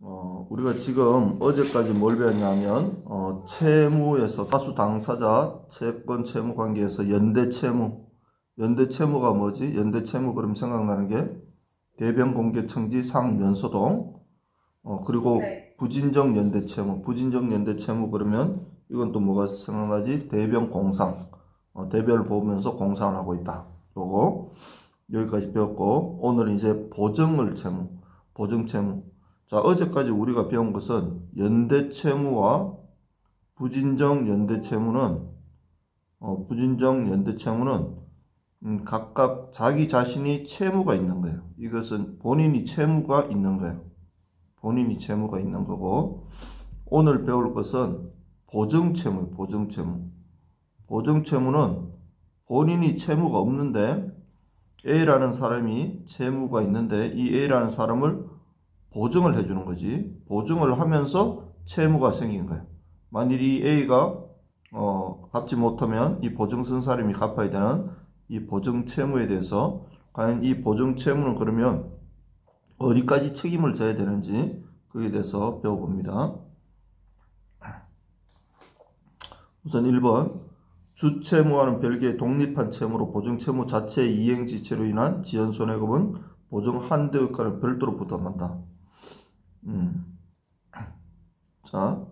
우리가 지금 어제까지 뭘 배웠냐면, 채무에서 다수 당사자 채권 채무 관계에서 연대 채무. 연대 채무가 뭐지? 연대 채무 그럼 생각나는 게 대변 공개 청지 상 면소동. 그리고 네. 부진정 연대 채무. 부진정 연대 채무 그러면 이건 또 뭐가 생각나지? 대변 공상. 대변을 보면서 공상을 하고 있다. 요거 여기까지 배웠고, 오늘은 이제 보증을 채무. 보증 채무. 자, 어제까지 우리가 배운 것은 연대채무와 부진정 연대채무는 각각 자기 자신이 채무가 있는 거예요. 이것은 본인이 채무가 있는 거예요. 본인이 채무가 있는 거고, 오늘 배울 것은 보증채무예요. 보증채무. 보증채무는 본인이 채무가 없는데 A라는 사람이 채무가 있는데 이 A라는 사람을 보증을 해주는 거지. 보증을 하면서 채무가 생긴 거야. 만일 이 A가 갚지 못하면 이 보증 쓴 사람이 갚아야 되는 이 보증 채무에 대해서 과연 이 보증 채무는 그러면 어디까지 책임을 져야 되는지 그에 대해서 배워봅니다. 우선 1번 주채무와는 별개의 독립한 채무로 보증 채무 자체의 이행지체로 인한 지연손해금은 보증 한대의가를 별도로 부담한다. 자,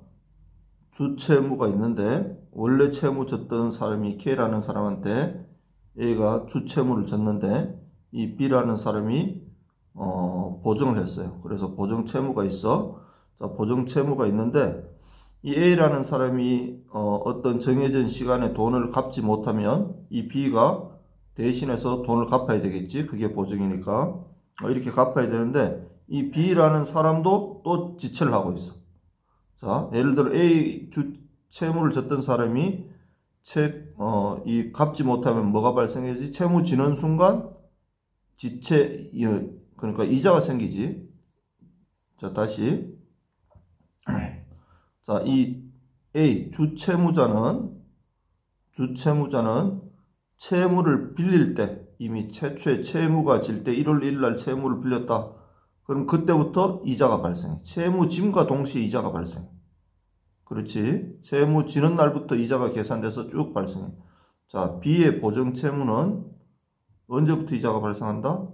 주채무가 있는데 원래 채무 졌던 사람이 K라는 사람한테 A가 주채무를 졌는데 이 B라는 사람이 보증을 했어요. 그래서 보증 채무가 있어. 자, 보증 채무가 있는데 이 A라는 사람이 어떤 정해진 시간에 돈을 갚지 못하면 이 B가 대신해서 돈을 갚아야 되겠지. 그게 보증이니까. 이렇게 갚아야 되는데 이 B라는 사람도 또 지체를 하고 있어. 자, 예를 들어 A 채무를 졌던 사람이 이 갚지 못하면 뭐가 발생하지? 채무 지는 순간 지체, 그러니까 이자가 생기지. 자, 다시. 자, 이 A 주채무자는 채무를 빌릴 때 이미 최초에 채무가 질 때 1월 1일 날 채무를 빌렸다. 그럼 그때부터 이자가 발생해. 채무 짐과 동시에 이자가 발생해. 그렇지. 채무 지는 날부터 이자가 계산돼서 쭉 발생해. 자, B의 보증 채무는 언제부터 이자가 발생한다?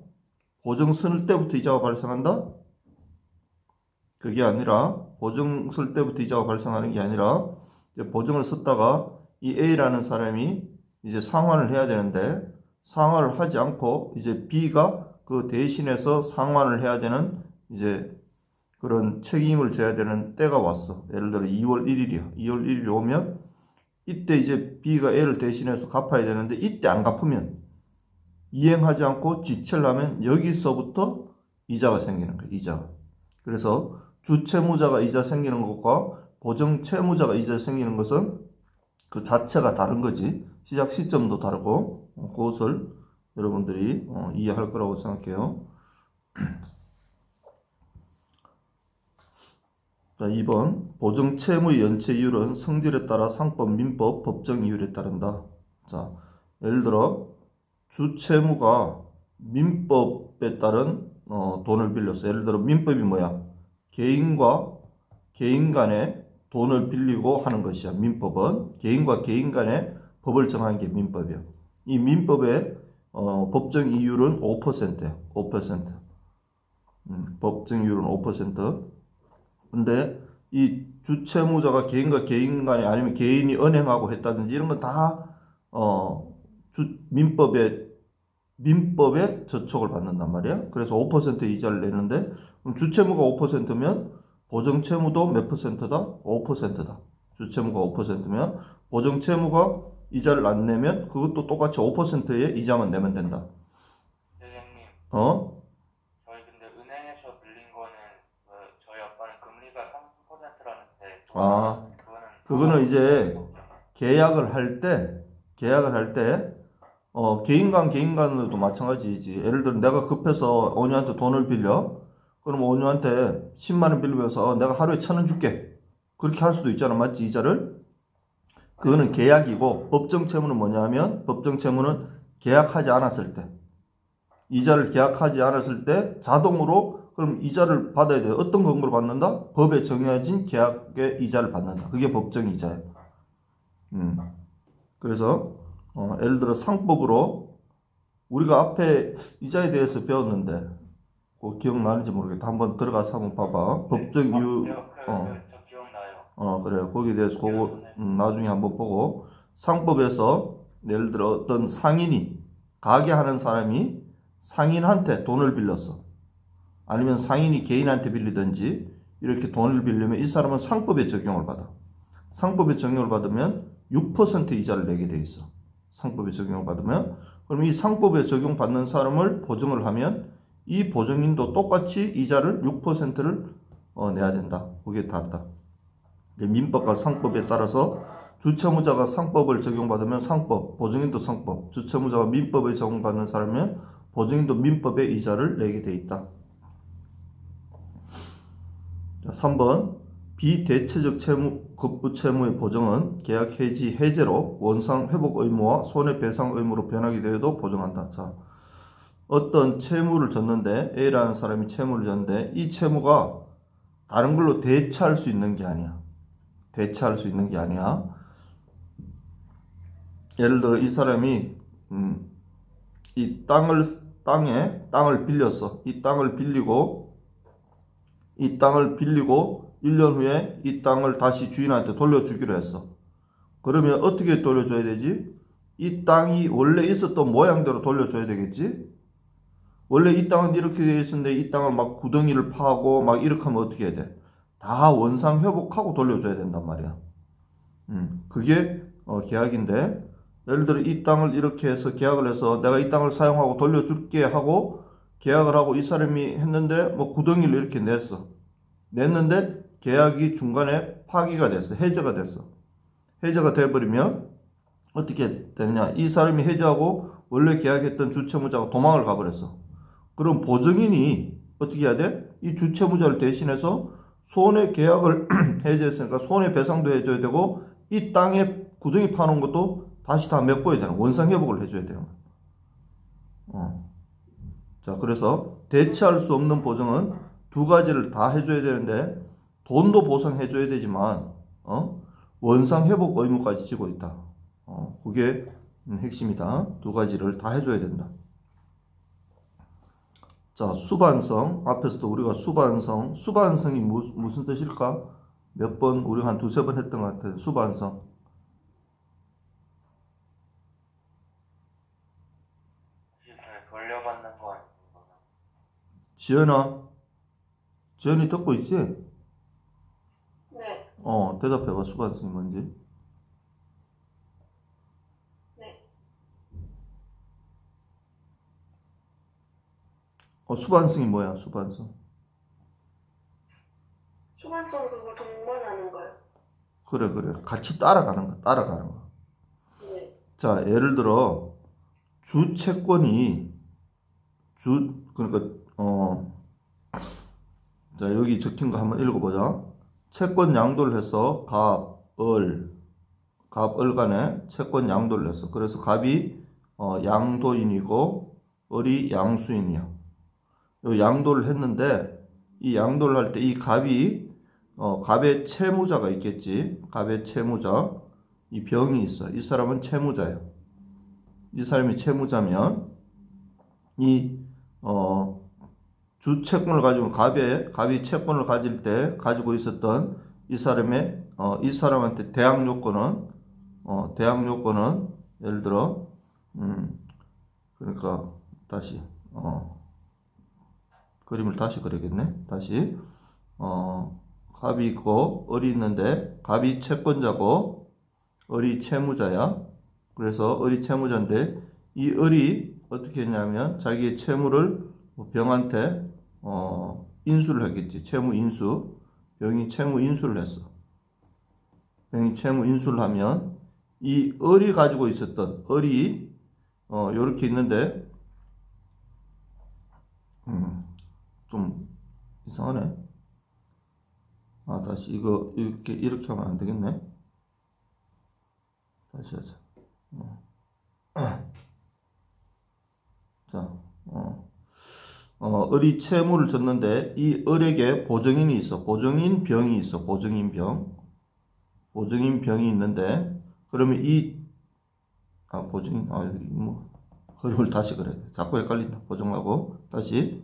보증 쓸 때부터 이자가 발생한다? 그게 아니라 보증 쓸 때부터 이자가 발생하는 게 아니라 이제 보증을 썼다가 이 A라는 사람이 이제 상환을 해야 되는데 상환을 하지 않고 이제 B가 그 대신해서 상환을 해야 되는 이제 그런 책임을 져야 되는 때가 왔어. 예를 들어 2월 1일이야. 2월 1일이 오면 이때 이제 B가 A를 대신해서 갚아야 되는데 이때 안 갚으면 이행하지 않고 지체를 하면 여기서부터 이자가 생기는 거야. 이자가. 그래서 주채무자가 이자 생기는 것과 보증채무자가 이자 생기는 것은 그 자체가 다른 거지. 시작 시점도 다르고 그것을 여러분들이 이해할 거라고 생각해요. 자, 2번 보증채무의 연체 이율은 성질에 따라 상법, 민법, 법정 이율에 따른다. 자, 예를 들어 주채무가 민법에 따른 돈을 빌렸어. 예를 들어 민법이 뭐야? 개인과 개인 간에 돈을 빌리고 하는 것이야. 민법은 개인과 개인 간에 법을 정한 게 민법이야. 이 민법의 법정 이율은 5%야. 5%. 법정 이율은 5%. 근데 이 주채무자가 개인과 개인 간에 아니면 개인이 은행하고 했다든지 이런 건 다 민법에 저촉을 받는단 말이야. 그래서 5% 이자를 내는데 그럼 주채무가 5%면 보증채무도 몇 %다? 5%다. 주채무가 5%면 보증채무가 이자를 안 내면 그것도 똑같이 5%의 이자만 내면 된다. 선생님. 어? 저희 근데 은행에서 빌린 거는 저희 아빠는 금리가 3%라는데 아, 그거는 이제 계약을 할 때 개인 간으로도 마찬가지지. 예를 들어 내가 급해서 온유한테 돈을 빌려. 그럼 온유한테 10만 원 빌리면서 내가 하루에 1,000원 줄게. 그렇게 할 수도 있잖아. 맞지? 이자를. 그거는 계약이고 법정 채무는 뭐냐면 법정 채무는 계약하지 않았을 때 이자를 계약하지 않았을 때 자동으로 그럼 이자를 받아야 돼. 어떤 근거로 받는다? 법에 정해진 계약의 이자를 받는다. 그게 법정 이자예요. 그래서 예를 들어 상법으로 우리가 앞에 이자에 대해서 배웠는데 그 기억나는지 모르겠다. 한번 들어가서 한번 봐봐. 법정 이유 저 기억나요. 그래. 거기에 대해서 그거 나중에 한번 보고 상법에서 예를 들어 어떤 상인이 가게 하는 사람이 상인한테 돈을 빌렸어. 아니면 상인이 개인한테 빌리든지 이렇게 돈을 빌리면 이 사람은 상법에 적용을 받아. 상법에 적용을 받으면 6% 이자를 내게 돼 있어. 상법에 적용을 받으면 그럼 이 상법에 적용받는 사람을 보증을 하면 이 보증인도 똑같이 이자를 6%를 내야 된다. 그게 다르다. 민법과 상법에 따라서 주채무자가 상법을 적용받으면 상법, 보증인도 상법, 주채무자가 민법에 적용받는 사람이면 보증인도 민법의 이자를 내게 돼 있다. 3번 비대체적 채무, 급부채무의 보정은 계약 해지, 해제로 원상 회복 의무와 손해배상 의무로 변하게 되어도 보정한다. 자, 어떤 채무를 졌는데 A라는 사람이 채무를 졌는데 이 채무가 다른 걸로 대체할 수 있는 게 아니야. 대체할 수 있는 게 아니야. 예를 들어 이 사람이 이 땅을 빌렸어. 이 땅을 빌리고 1년 후에 이 땅을 다시 주인한테 돌려주기로 했어. 그러면 어떻게 돌려줘야 되지? 이 땅이 원래 있었던 모양대로 돌려줘야 되겠지? 원래 이 땅은 이렇게 되어 있었는데 이 땅을 막 구덩이를 파고 막 이렇게 하면 어떻게 해야 돼? 다 원상 회복하고 돌려줘야 된단 말이야. 그게 계약인데 예를 들어 이 땅을 이렇게 해서 계약을 해서 내가 이 땅을 사용하고 돌려줄게 하고 계약을 하고 이 사람이 했는데 뭐 구덩이를 이렇게 냈는데 계약이 중간에 파기가 됐어. 해제가 됐어. 해제가 돼버리면 어떻게 되느냐? 이 사람이 해제하고 원래 계약했던 주채무자가 도망을 가버렸어. 그럼 보증인이 어떻게 해야 돼? 이 주채무자를 대신해서 손해 계약을 해제했으니까 손해배상도 해줘야 되고 이 땅에 구덩이 파놓은 것도 다시 다 메꿔야 되는 원상 회복을 해줘야 되는 거야. 자, 그래서 대체할 수 없는 보증은 두 가지를 다 해줘야 되는데 돈도 보상해줘야 되지만 원상 회복 의무까지 지고 있다. 그게 핵심이다. 두 가지를 다 해줘야 된다. 자, 수반성. 앞에서도 우리가 수반성이 무슨 뜻일까? 몇 번, 우리가 한 두세 번 했던 것 같아요. 수반성. 돌려받는 거 아니구나. 지연이 듣고 있지? 네. 대답해봐. 수반성이 뭔지. 네. 수반성이 뭐야? 수반성. 수반성 그거 동반하는 거요. 그래. 같이 따라가는 거. 네. 자, 예를 들어 주채권이 그러니까 자, 여기 적힌 거 한번 읽어보자. 채권 양도를 해서 갑을 간에 채권 양도를 했어. 그래서 갑이 양도인이고 을이 양수인이야. 요 양도를 했는데 이 양도를 할 때 이 갑이 갑의 채무자가 있겠지. 갑의 채무자. 이 병이 있어. 이 사람은 채무자야. 이 사람이 채무자면 이 주채권을 가지고 갑이 채권을 가질 때 가지고 있었던 이 사람한테 대항 요건은 예를 들어 그러니까 다시 그림을 다시 그리겠네. 다시 갑이 있고 을이 있는데 갑이 채권자고 을이 채무자야. 그래서 을이 채무자인데 이 을이 어떻게 했냐면 자기의 채무를 병한테 인수를 했겠지. 채무 인수. 병이 채무 인수를 했어. 병이 채무 인수를 하면 이 을이 가지고 있었던 을이 요렇게 있는데 좀 이상하네. 다시 이거 이렇게 하면 안 되겠네. 다시 하자. 자, 을이 채무를 졌는데 이 을에게 보증인이 있어. 보증인 병이 있어. 보증인 병. 보증인 병이 있는데 그러면 보증인 그림을 다시 그래. 자꾸 헷갈린다. 보증하고 다시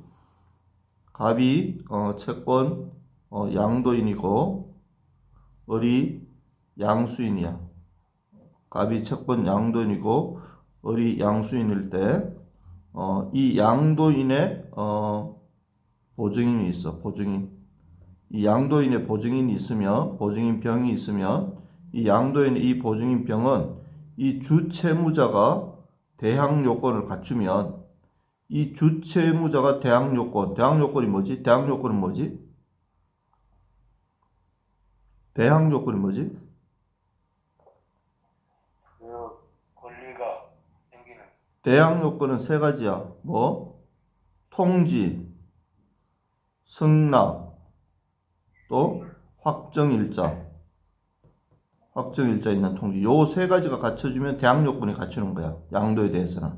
갑이 채권 양도인이고 을이 양수인이야. 갑이 채권 양도인이고 을이 양수인일 때 이 양도인의 보증인이 있어. 보증인. 이 양도인의 보증인이 있으면 보증인 병이 있으면 이 양도인의 이 보증인 병은 이 주채무자가 대항 요건을 갖추면 이 주채무자가 대항 요건이 뭐지? 대항 요건은 뭐지? 대항 요건이 뭐지? 권리가 생기는. 대항 요건은 세 가지야. 뭐? 통지, 승낙, 또 확정일자. 확정일자 있는 통지. 요 세 가지가 갖춰지면 대항 요건이 갖추는 거야. 양도에 대해서는.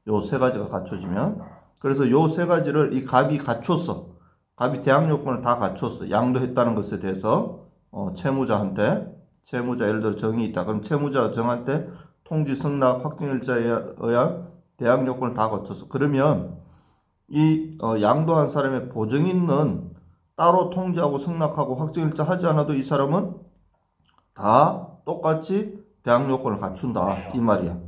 요 세 가지가 갖춰지면. 그래서 요 세 가지를 이 갑이 갖췄어. 갑이 대항 요건을 다 갖췄어. 양도했다는 것에 대해서 채무자한테. 채무자 예를 들어 정이 있다. 그럼 채무자 정한테 통지, 승낙, 확정일자에 의한 대항 요건을 다 갖췄어. 그러면 이 양도한 사람의 보증인은 따로 통지하고 승낙하고 확정일자 하지 않아도 이 사람은 다 똑같이 대항 요건을 갖춘다. 이 말이야.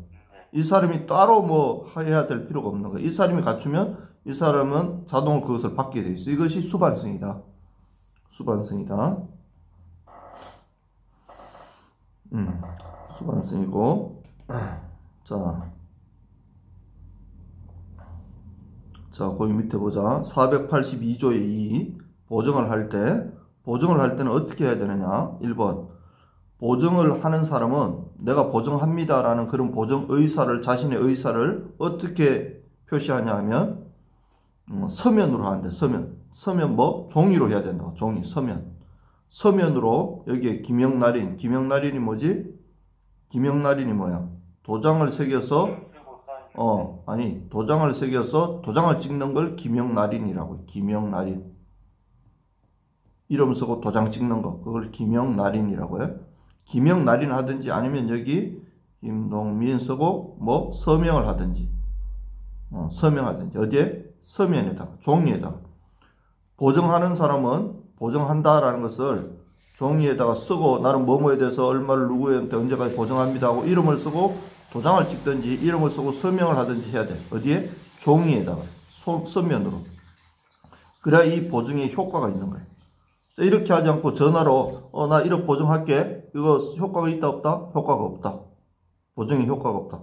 이 사람이 따로 뭐 해야 될 필요가 없는 거야. 이 사람이 갖추면 이 사람은 자동으로 그것을 받게 돼 있어. 이것이 수반성이다. 수반성이다. 수반성이고. 자, 거기 밑에 보자. 482조의 2. 보증을 할 때는 어떻게 해야 되느냐? 1번. 보증을 하는 사람은 내가 보증합니다라는 그런 보증 의사를, 자신의 의사를 어떻게 표시하냐 하면, 서면으로 하는데, 서면 뭐? 종이로 해야 된다고. 종이, 서면으로, 여기에 김영날인이 뭐지? 김영날인이 뭐야? 도장을 새겨서, 도장을 새겨서 도장을 찍는 걸 김영날인이라고 해. 김영날인. 이름 쓰고 도장 찍는 거. 그걸 김영날인이라고 해. 김영날인 하든지 아니면 여기 김동민 쓰고 뭐 서명을 하든지. 서명하든지. 어디에? 서면에다가. 종이에다가. 보증하는 사람은 보증한다라는 것을 종이에다가 쓰고 나는 뭐뭐에 대해서 얼마를 누구한테 언제까지 보증합니다 하고 이름을 쓰고 도장을 찍든지 이름을 쓰고 서명을 하든지 해야 돼. 어디에? 종이에다가. 서면으로. 그래야 이 보증에 효과가 있는 거야. 자, 이렇게 하지 않고 전화로 나 1억 보증할게. 이거 효과가 있다 없다? 효과가 없다. 보증에 효과가 없다.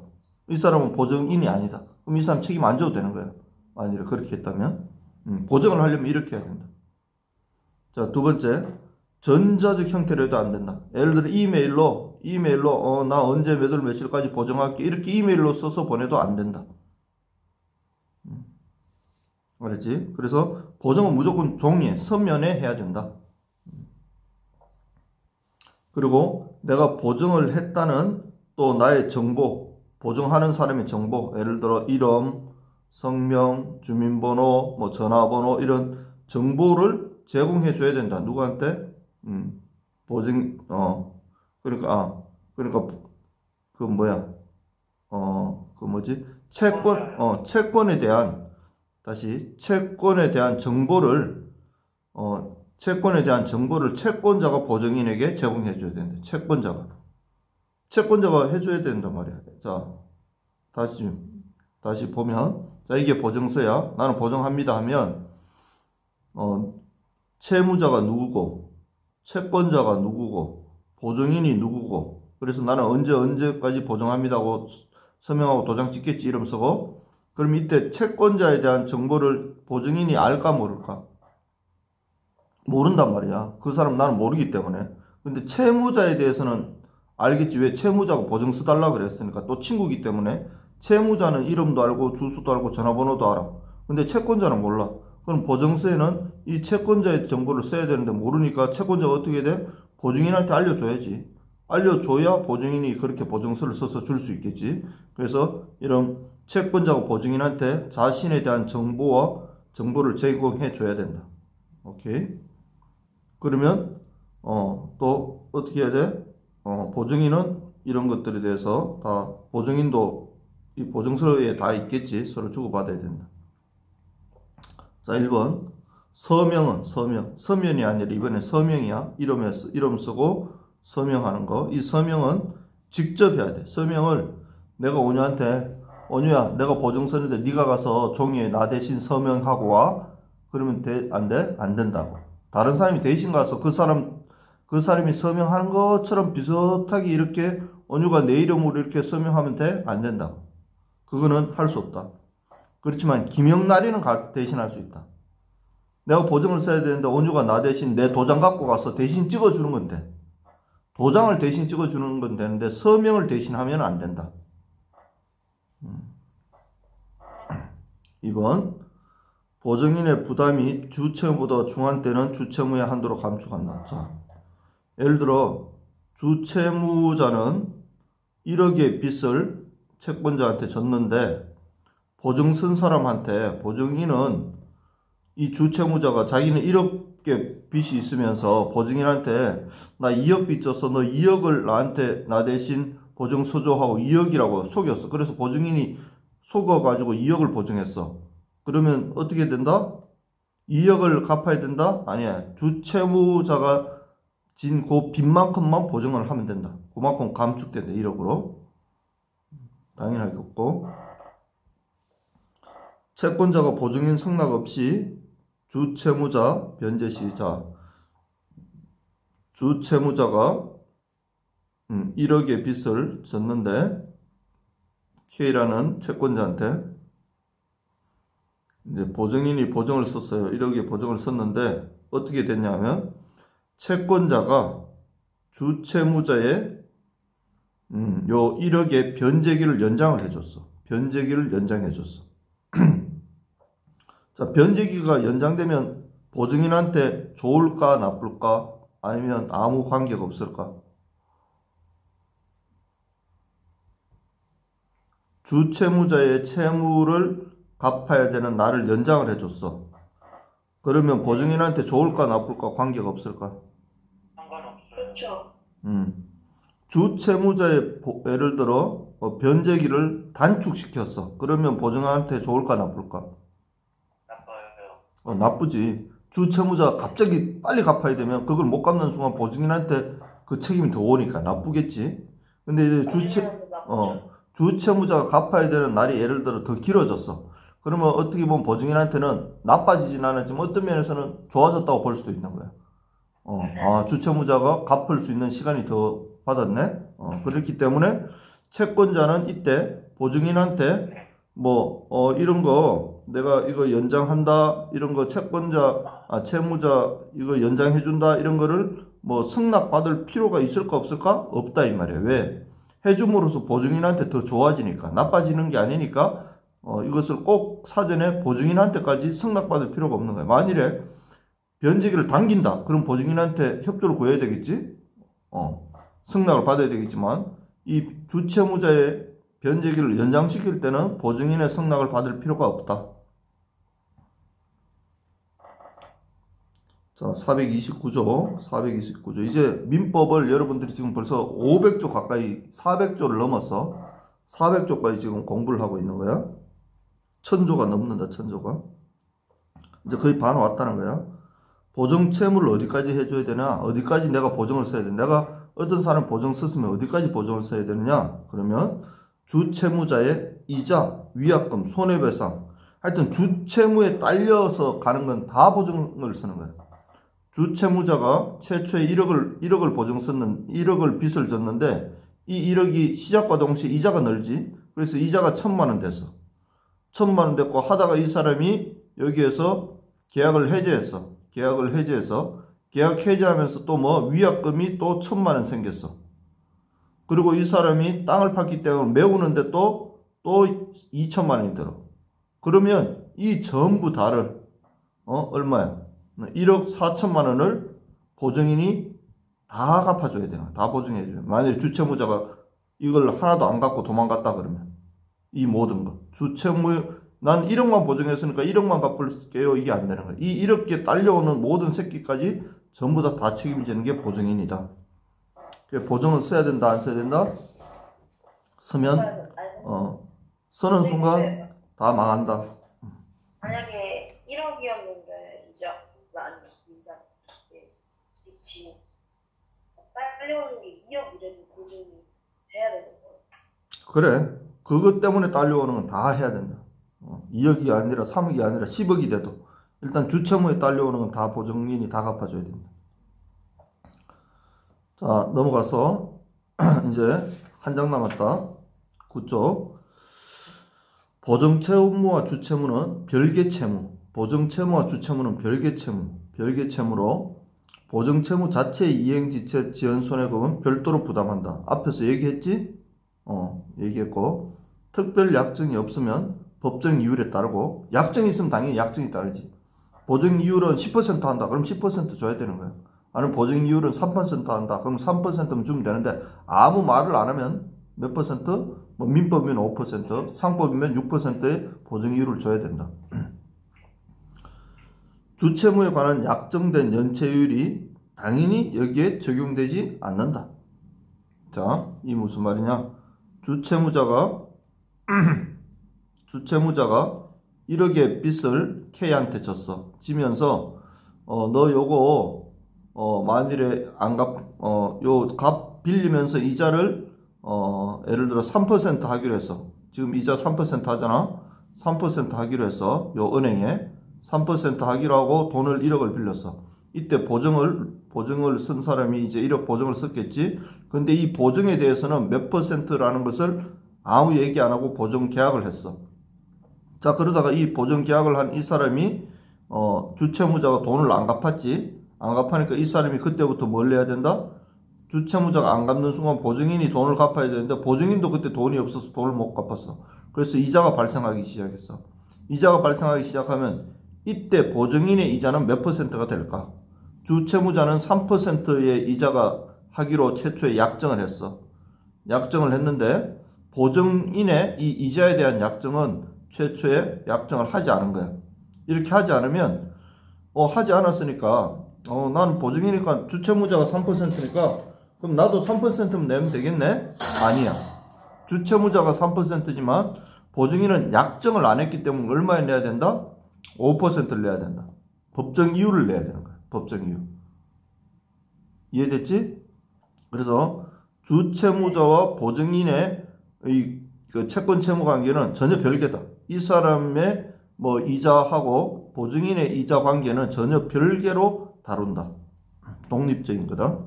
이 사람은 보증인이 아니다. 그럼 이 사람 책임 안 져도 되는 거야. 만일에 그렇게 했다면. 보증을 하려면 이렇게 해야 된다. 자, 두 번째. 전자적 형태로 해도 안 된다. 예를 들어 이메일로 나 언제 몇 월 며칠까지 보증할게. 이렇게 이메일로 써서 보내도 안 된다. 알았지? 그래서 보증은 무조건 종이에, 서면에 해야 된다. 그리고 내가 보증을 했다는 또 나의 정보, 보증하는 사람의 정보, 예를 들어 이름, 성명, 주민번호, 뭐 전화번호 이런 정보를 제공해 줘야 된다. 누구한테? 보증, 그러니까 그 뭐야? 그 뭐지? 채권에 대한 정보를 채권자가 보증인에게 제공해 줘야 된다. 채권자가 해줘야 된단 말이야. 자, 다시 보면, 자, 이게 보증서야. 나는 보증합니다 하면, 채무자가 누구고, 채권자가 누구고, 보증인이 누구고, 그래서 나는 언제까지 보증합니다 하고 서명하고 도장 찍겠지 이름 쓰고, 그럼 이때 채권자에 대한 정보를 보증인이 알까 모를까? 모른단 말이야. 그 사람 나는 모르기 때문에. 근데 채무자에 대해서는 알겠지. 왜? 채무자가 보증서 달라 그랬으니까. 또 친구기 때문에 채무자는 이름도 알고 주소도 알고 전화번호도 알아. 근데 채권자는 몰라. 그럼 보증서에는 이 채권자의 정보를 써야 되는데 모르니까 채권자가 어떻게 돼? 보증인한테 알려줘야지. 알려줘야 보증인이 그렇게 보증서를 써서 줄 수 있겠지. 그래서 이런 채권자가 보증인한테 자신에 대한 정보와 정보를 제공해 줘야 된다. 오케이. 그러면 또 어떻게 해야 돼? 보증인은 이런 것들에 대해서 다 보증인도 이 보증서에 다 있겠지. 서로 주고받아야 된다. 자, 1번. 서명은 서면이 아니라 이번에 서명이야. 이름 쓰고 서명하는 거. 이 서명은 직접 해야 돼. 서명을 내가 온유한테 온유야, 내가 보증 쓰는데 네가 가서 종이에 나 대신 서명하고 와. 그러면 안 돼? 안 된다고. 다른 사람이 대신 가서 그 사람이 서명하는 것처럼 비슷하게 이렇게 온유가 내 이름으로 이렇게 서명하면 돼? 안 된다고. 그거는 할 수 없다. 그렇지만 김영란이는 대신할 수 있다. 내가 보증을 써야 되는데 온유가 나 대신 내 도장 갖고 가서 대신 찍어주는 건데, 도장을 대신 찍어주는 건 되는데 서명을 대신하면 안 된다. 2번. 보증인의 부담이 주채무보다 중한 때는 주채무의 한도로 감축한다. 자, 예를 들어 주채무자는 1억의 빚을 채권자한테 졌는데 보증 쓴 사람한테 보증인은 이 주채무자가 자기는 1억의 빚이 있으면서 보증인한테 나 2억 빚 졌어. 너 2억을 나 대신 보증 서줘하고 2억이라고 속였어. 그래서 보증인이 속아가지고 2억을 보증했어. 그러면 어떻게 된다? 2억을 갚아야 된다? 아니야. 주채무자가 진 그 빚만큼만 보증을 하면 된다. 그만큼 감축된다. 1억으로. 당연하겠고. 채권자가 보증인 승낙 없이 주채무자 변제 시자. 주채무자가 1억의 빚을 졌는데 K라는 채권자한테 이제 보증인이 보증을 썼어요. 1억의 보증을 썼는데 어떻게 됐냐면 채권자가 주채무자의 요 1억의 변제기를 연장을 해줬어. 변제기를 연장해줬어. 자, 변제기가 연장되면 보증인한테 좋을까 나쁠까? 아니면 아무 관계가 없을까? 주채무자의 채무를 갚아야 되는 날을 연장을 해줬어. 그러면 보증인한테 좋을까 나쁠까 관계가 없을까? 상관없어요. 그렇죠. 주채무자의 예를 들어 변제기를 단축시켰어. 그러면 보증인한테 좋을까 나쁠까? 나빠요. 나쁘지. 주채무자가 갑자기 빨리 갚아야 되면 그걸 못 갚는 순간 보증인한테 그 책임이 더 오니까 나쁘겠지. 근데 이제 주채무자가 갚아야 되는 날이 예를 들어 더 길어졌어. 그러면 어떻게 보면 보증인한테는 나빠지진 않았지만 어떤 면에서는 좋아졌다고 볼 수도 있는 거야. 주채무자가 갚을 수 있는 시간이 더 받았네. 그렇기 때문에 채권자는 이때 보증인한테 이런 거 내가 이거 연장한다, 이런 거 채무자 이거 연장해준다, 이런 거를 승낙받을 필요가 있을까 없을까? 없다 이 말이야. 왜? 해줌으로써 보증인한테 더 좋아지니까, 나빠지는 게 아니니까 이것을 꼭 사전에 보증인한테까지 승낙받을 필요가 없는 거야. 만일에 변제기를 당긴다, 그럼 보증인한테 협조를 구해야 되겠지? 승낙을 받아야 되겠지만 이 주채무자의 변제기를 연장시킬 때는 보증인의 승낙을 받을 필요가 없다. 자, 429조. 이제 민법을 여러분들이 지금 벌써 500조 가까이 400조를 넘었어. 400조까지 지금 공부를 하고 있는 거야. 1000조가 넘는다. 1000조가. 이제 거의 반 왔다는 거야. 보증 채무를 어디까지 해줘야 되나? 어디까지 내가 보증을 써야 되나? 내가 어떤 사람 보증 썼으면 어디까지 보증을 써야 되느냐? 그러면 주채무자의 이자, 위약금, 손해배상, 하여튼 주채무에 딸려서 가는 건 다 보증을 쓰는 거야. 주채무자가 최초에 1억을 보증 썼는 1억을 빚을 졌는데 이 1억이 시작과 동시에 이자가 늘지. 그래서 이자가 1000만 원 됐어. 1000만 원 됐고 하다가 이 사람이 여기에서 계약을 해지해서 계약 해지하면서 또 위약금이 또 1000만 원 생겼어. 그리고 이 사람이 땅을 팠기 때문에 메우는데 또 2천만 원이 들어. 그러면 이 전부 다를 얼마야? 1억 4천만 원을 보증인이 다 갚아줘야 되나? 다 보증해줘야 돼. 만약에 주채무자가 이걸 하나도 안 갚고 도망갔다 그러면 이 모든 거 주채무 난 1억만 보증했으니까 1억만 갚을게요. 이게 안 되는 거야. 이 1억에 딸려오는 모든 새끼까지 전부 다 책임지는 게 보증인이다. 보증은 써야 된다, 안 써야 된다? 쓰면 쓰는 순간 다 망한다. 만약에 1억이었는데 지금 딸려오는 게 2억 이래도 보증이 해야 되는 거예요. 그래. 그것 때문에 딸려오는 건 다 해야 된다. 2억이 아니라 3억이 아니라 10억이 돼도 일단 주채무에 딸려오는 건 다 보증인이 다 갚아줘야 된다. 자, 넘어가서 이제 한 장 남았다. 9쪽. 보증채무와 주채무는 별개 채무. 보증채무와 주채무는 별개 채무. 별개 채무로 보증채무 자체의 이행지체 지연손해금은 별도로 부담한다. 앞에서 얘기했지? 얘기했고, 특별 약정이 없으면 법정 이율에 따르고, 약정이 있으면 당연히 약정이 따르지. 보증 이율은 10% 한다. 그럼 10% 줘야 되는 거야. 아니면 보증 이율은 3% 한다. 그럼 3%면 주면 되는데, 아무 말을 안 하면 몇 퍼센트? 뭐 민법이면 5%, 상법이면 6%의 보증 이율을 줘야 된다. 주채무에 관한 약정된 연체율이 당연히 여기에 적용되지 않는다. 자, 이 무슨 말이냐? 주채무자가 1억의 빚을 K한테 졌어. 지면서 너 요거 만일에 안 요 값 빌리면서 이자를 예를 들어 3% 하기로 했어. 지금 이자 3% 하잖아. 3% 하기로 했어. 요 은행에 3% 하기로 하고 돈을 1억을 빌렸어. 이때 보증을 쓴 사람이 이제 1억 보증을 썼겠지. 근데 이 보증에 대해서는 몇 %라는 것을 아무 얘기 안 하고 보증 계약을 했어. 자, 그러다가 이 보증 계약을 한 이 사람이 주채무자가 돈을 안 갚았지. 안 갚으니까 이 사람이 그때부터 뭘 내야 된다? 주채무자가 안 갚는 순간 보증인이 돈을 갚아야 되는데 보증인도 그때 돈이 없어서 돈을 못 갚았어. 그래서 이자가 발생하기 시작했어. 이자가 발생하기 시작하면 이때 보증인의 이자는 몇 %가 될까? 주채무자는 3%의 이자가 하기로 최초에 약정을 했어. 약정을 했는데 보증인의 이 이자에 대한 약정은 최초에 약정을 하지 않은 거야. 이렇게 하지 않으면 하지 않았으니까 나는 보증이니까 주채무자가 3%니까 그럼 나도 3%면 내면 되겠네? 아니야. 주채무자가 3%지만 보증인은 약정을 안 했기 때문에 얼마에 내야 된다? 5%를 내야 된다. 법정 이율을 내야 되는 거야. 법정 이율. 이해됐지? 그래서 주채무자와 보증인의 그 채권 채무 관계는 전혀 별개다. 이 사람의 뭐 이자하고 보증인의 이자 관계는 전혀 별개로 다룬다. 독립적인 거다.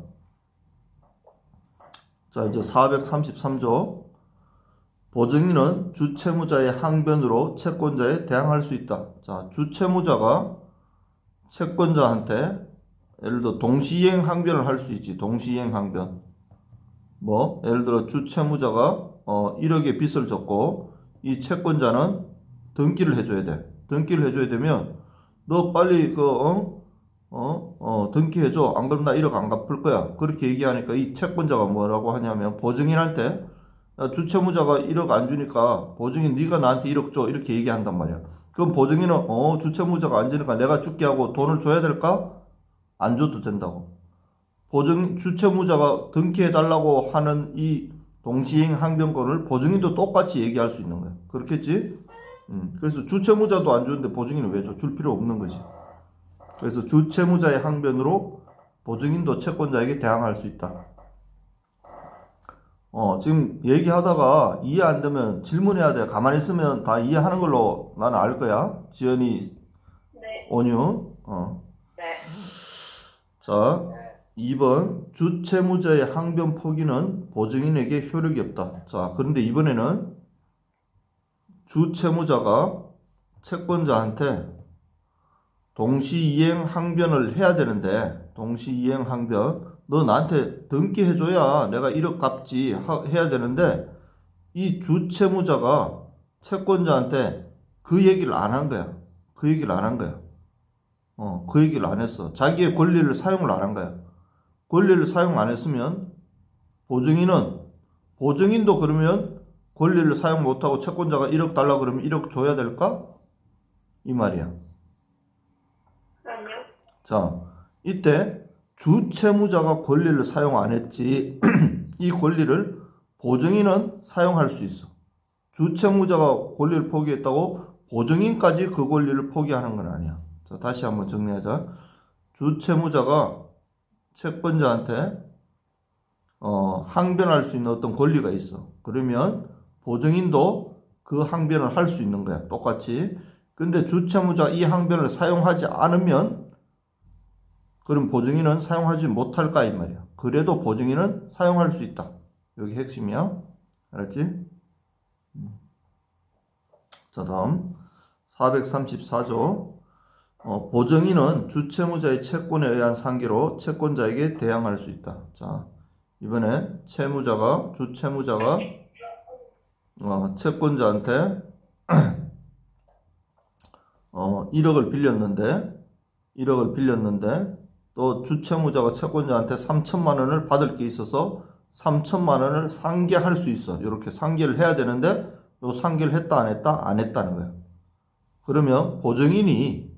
자, 이제 433조. 보증인은 주채무자의 항변으로 채권자에 대항할 수 있다. 자, 주채무자가 채권자한테 예를 들어 동시이행 항변을 할 수 있지. 동시이행 항변. 뭐 예를 들어 주채무자가 1억의 빚을 졌고 이 채권자는 등기를 해줘야 돼. 등기를 해줘야 되면 너 빨리 등기해줘. 안 그러면 나 1억 안 갚을 거야. 그렇게 얘기하니까 이 채권자가 뭐라고 하냐면 보증인한테 야, 주채무자가 1억 안 주니까 보증인 네가 나한테 1억 줘. 이렇게 얘기한단 말이야. 그럼 보증인은 주채무자가 안 주니까 내가 줄게 하고 돈을 줘야 될까? 안 줘도 된다고. 주채무자가 등기해달라고 하는 이 동시행 항변권을 보증인도 똑같이 얘기할 수 있는 거야. 그렇겠지? 그래서 주채무자도 안 주는데 보증인은 왜 줘? 줄 필요 없는 거지. 그래서 주채무자의 항변으로 보증인도 채권자에게 대항할 수 있다. 지금 얘기하다가 이해 안 되면 질문해야 돼. 가만히 있으면 다 이해하는 걸로 나는 알 거야. 지연이, 네. 온유. 네. 자, 2번. 주채무자의 항변 포기는 보증인에게 효력이 없다. 자, 그런데 이번에는 주채무자가 채권자한테 동시이행 항변을 해야 되는데, 동시이행 항변, 너 나한테 등기해줘야 내가 1억 갚지 해야 되는데 이 주채무자가 채권자한테 그 얘기를 안 한 거야. 그 얘기를 안 한 거야. 그 얘기를 안 했어. 자기의 권리를 사용을 안 한 거야. 권리를 사용 안 했으면 보증인도 그러면 권리를 사용 못하고 채권자가 1억 달라 그러면 1억 줘야 될까? 이 말이야. 아니요. 자, 이때 주채무자가 권리를 사용 안 했지. 이 권리를 보증인은 사용할 수 있어. 주채무자가 권리를 포기했다고 보증인까지 그 권리를 포기하는 건 아니야. 자, 다시 한번 정리하자. 주채무자가 채권자한테 항변할 수 있는 어떤 권리가 있어. 그러면 보증인도 그 항변을 할 수 있는 거야. 똑같이. 근데 주채무자가 이 항변을 사용하지 않으면 그럼 보증인은 사용하지 못할까 이 말이야. 그래도 보증인은 사용할 수 있다. 여기 핵심이야. 알았지? 자, 다음 434조. 보증인은 주채무자의 채권에 의한 상계로 채권자에게 대항할 수 있다. 자, 이번에 주채무자가 채권자한테 1억을 빌렸는데 또 주채무자가 채권자한테 3천만 원을 받을 게 있어서 3천만 원을 상계할 수 있어. 이렇게 상계를 해야 되는데 요 상계를 했다 안 했다? 안 했다는 거야. 그러면 보증인이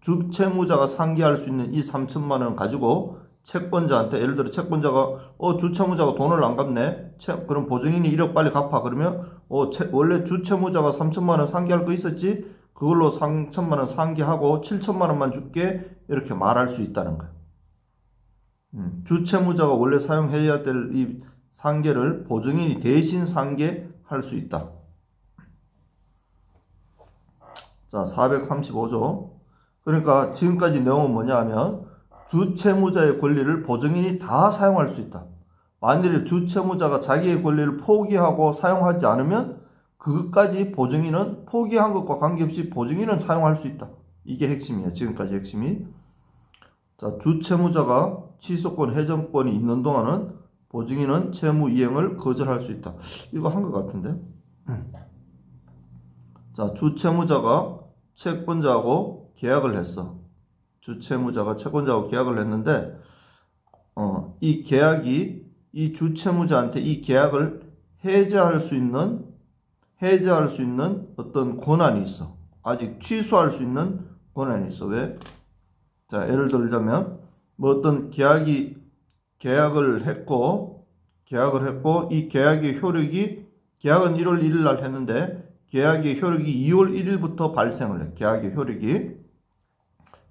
주채무자가 상계할 수 있는 이 3천만 원 가지고 채권자한테, 예를 들어 채권자가 주채무자가 돈을 안 갚네. 그럼 보증인이 1억 빨리 갚아. 그러면 원래 주채무자가 3천만 원 상계할 거 있었지? 그걸로 3천만 원 상계하고 7천만 원만 줄게. 이렇게 말할 수 있다는 거야. 주채무자가 원래 사용해야 될 이 상계를 보증인이 대신 상계할 수 있다. 자, 435조. 그러니까 지금까지 내용은 뭐냐 하면 주채무자의 권리를 보증인이 다 사용할 수 있다. 만일에 주채무자가 자기의 권리를 포기하고 사용하지 않으면 그것까지 보증인은 포기한 것과 관계없이 보증인은 사용할 수 있다. 이게 핵심이야. 지금까지 핵심이. 자, 주채무자가 취소권, 해정권이 있는 동안은 보증인은 채무 이행을 거절할 수 있다. 이거 한 것 같은데. 자, 주채무자가 채권자하고 계약을 했어. 주채무자가 채권자하고 계약을 했는데 이 계약이 이 주채무자한테 이 계약을 해제할 수 있는 어떤 권한이 있어. 아직 취소할 수 있는 권한이 있어. 왜? 자, 예를 들자면 어떤 계약을 했고 이 계약의 효력이 계약은 1월 1일 날 했는데 계약의 효력이 2월 1일부터 발생을 해. 계약의 효력이.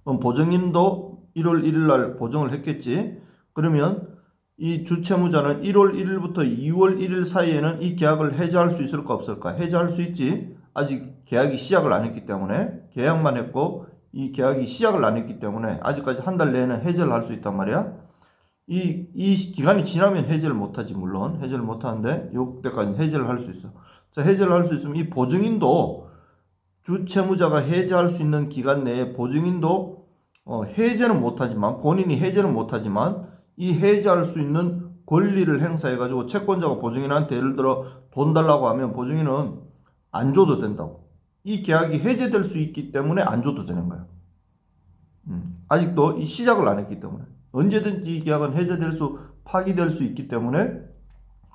그럼 보증인도 1월 1일 날 보증을 했겠지. 그러면 이 주채무자는 1월 1일부터 2월 1일 사이에는 이 계약을 해제할 수 있을까 없을까? 해제할 수 있지. 아직 계약이 시작을 안 했기 때문에 계약만 했고 이 계약이 시작을 안 했기 때문에 아직까지 한 달 내에는 해제를 할 수 있단 말이야. 이 기간이 지나면 해제를 못하지. 물론 해제를 못하는데 이때까지 해제를 할 수 있어. 자, 해제를 할 수 있으면 이 보증인도 주채무자가 해제할 수 있는 기간 내에 보증인도 해제는 못하지만 본인이 해제는 못하지만 이 해제할 수 있는 권리를 행사해가지고 채권자가 보증인한테 예를 들어 돈 달라고 하면 보증인은 안 줘도 된다고. 이 계약이 해제될 수 있기 때문에 안 줘도 되는 거야. 아직도 이 시작을 안 했기 때문에 언제든지 이 계약은 파기될 수 있기 때문에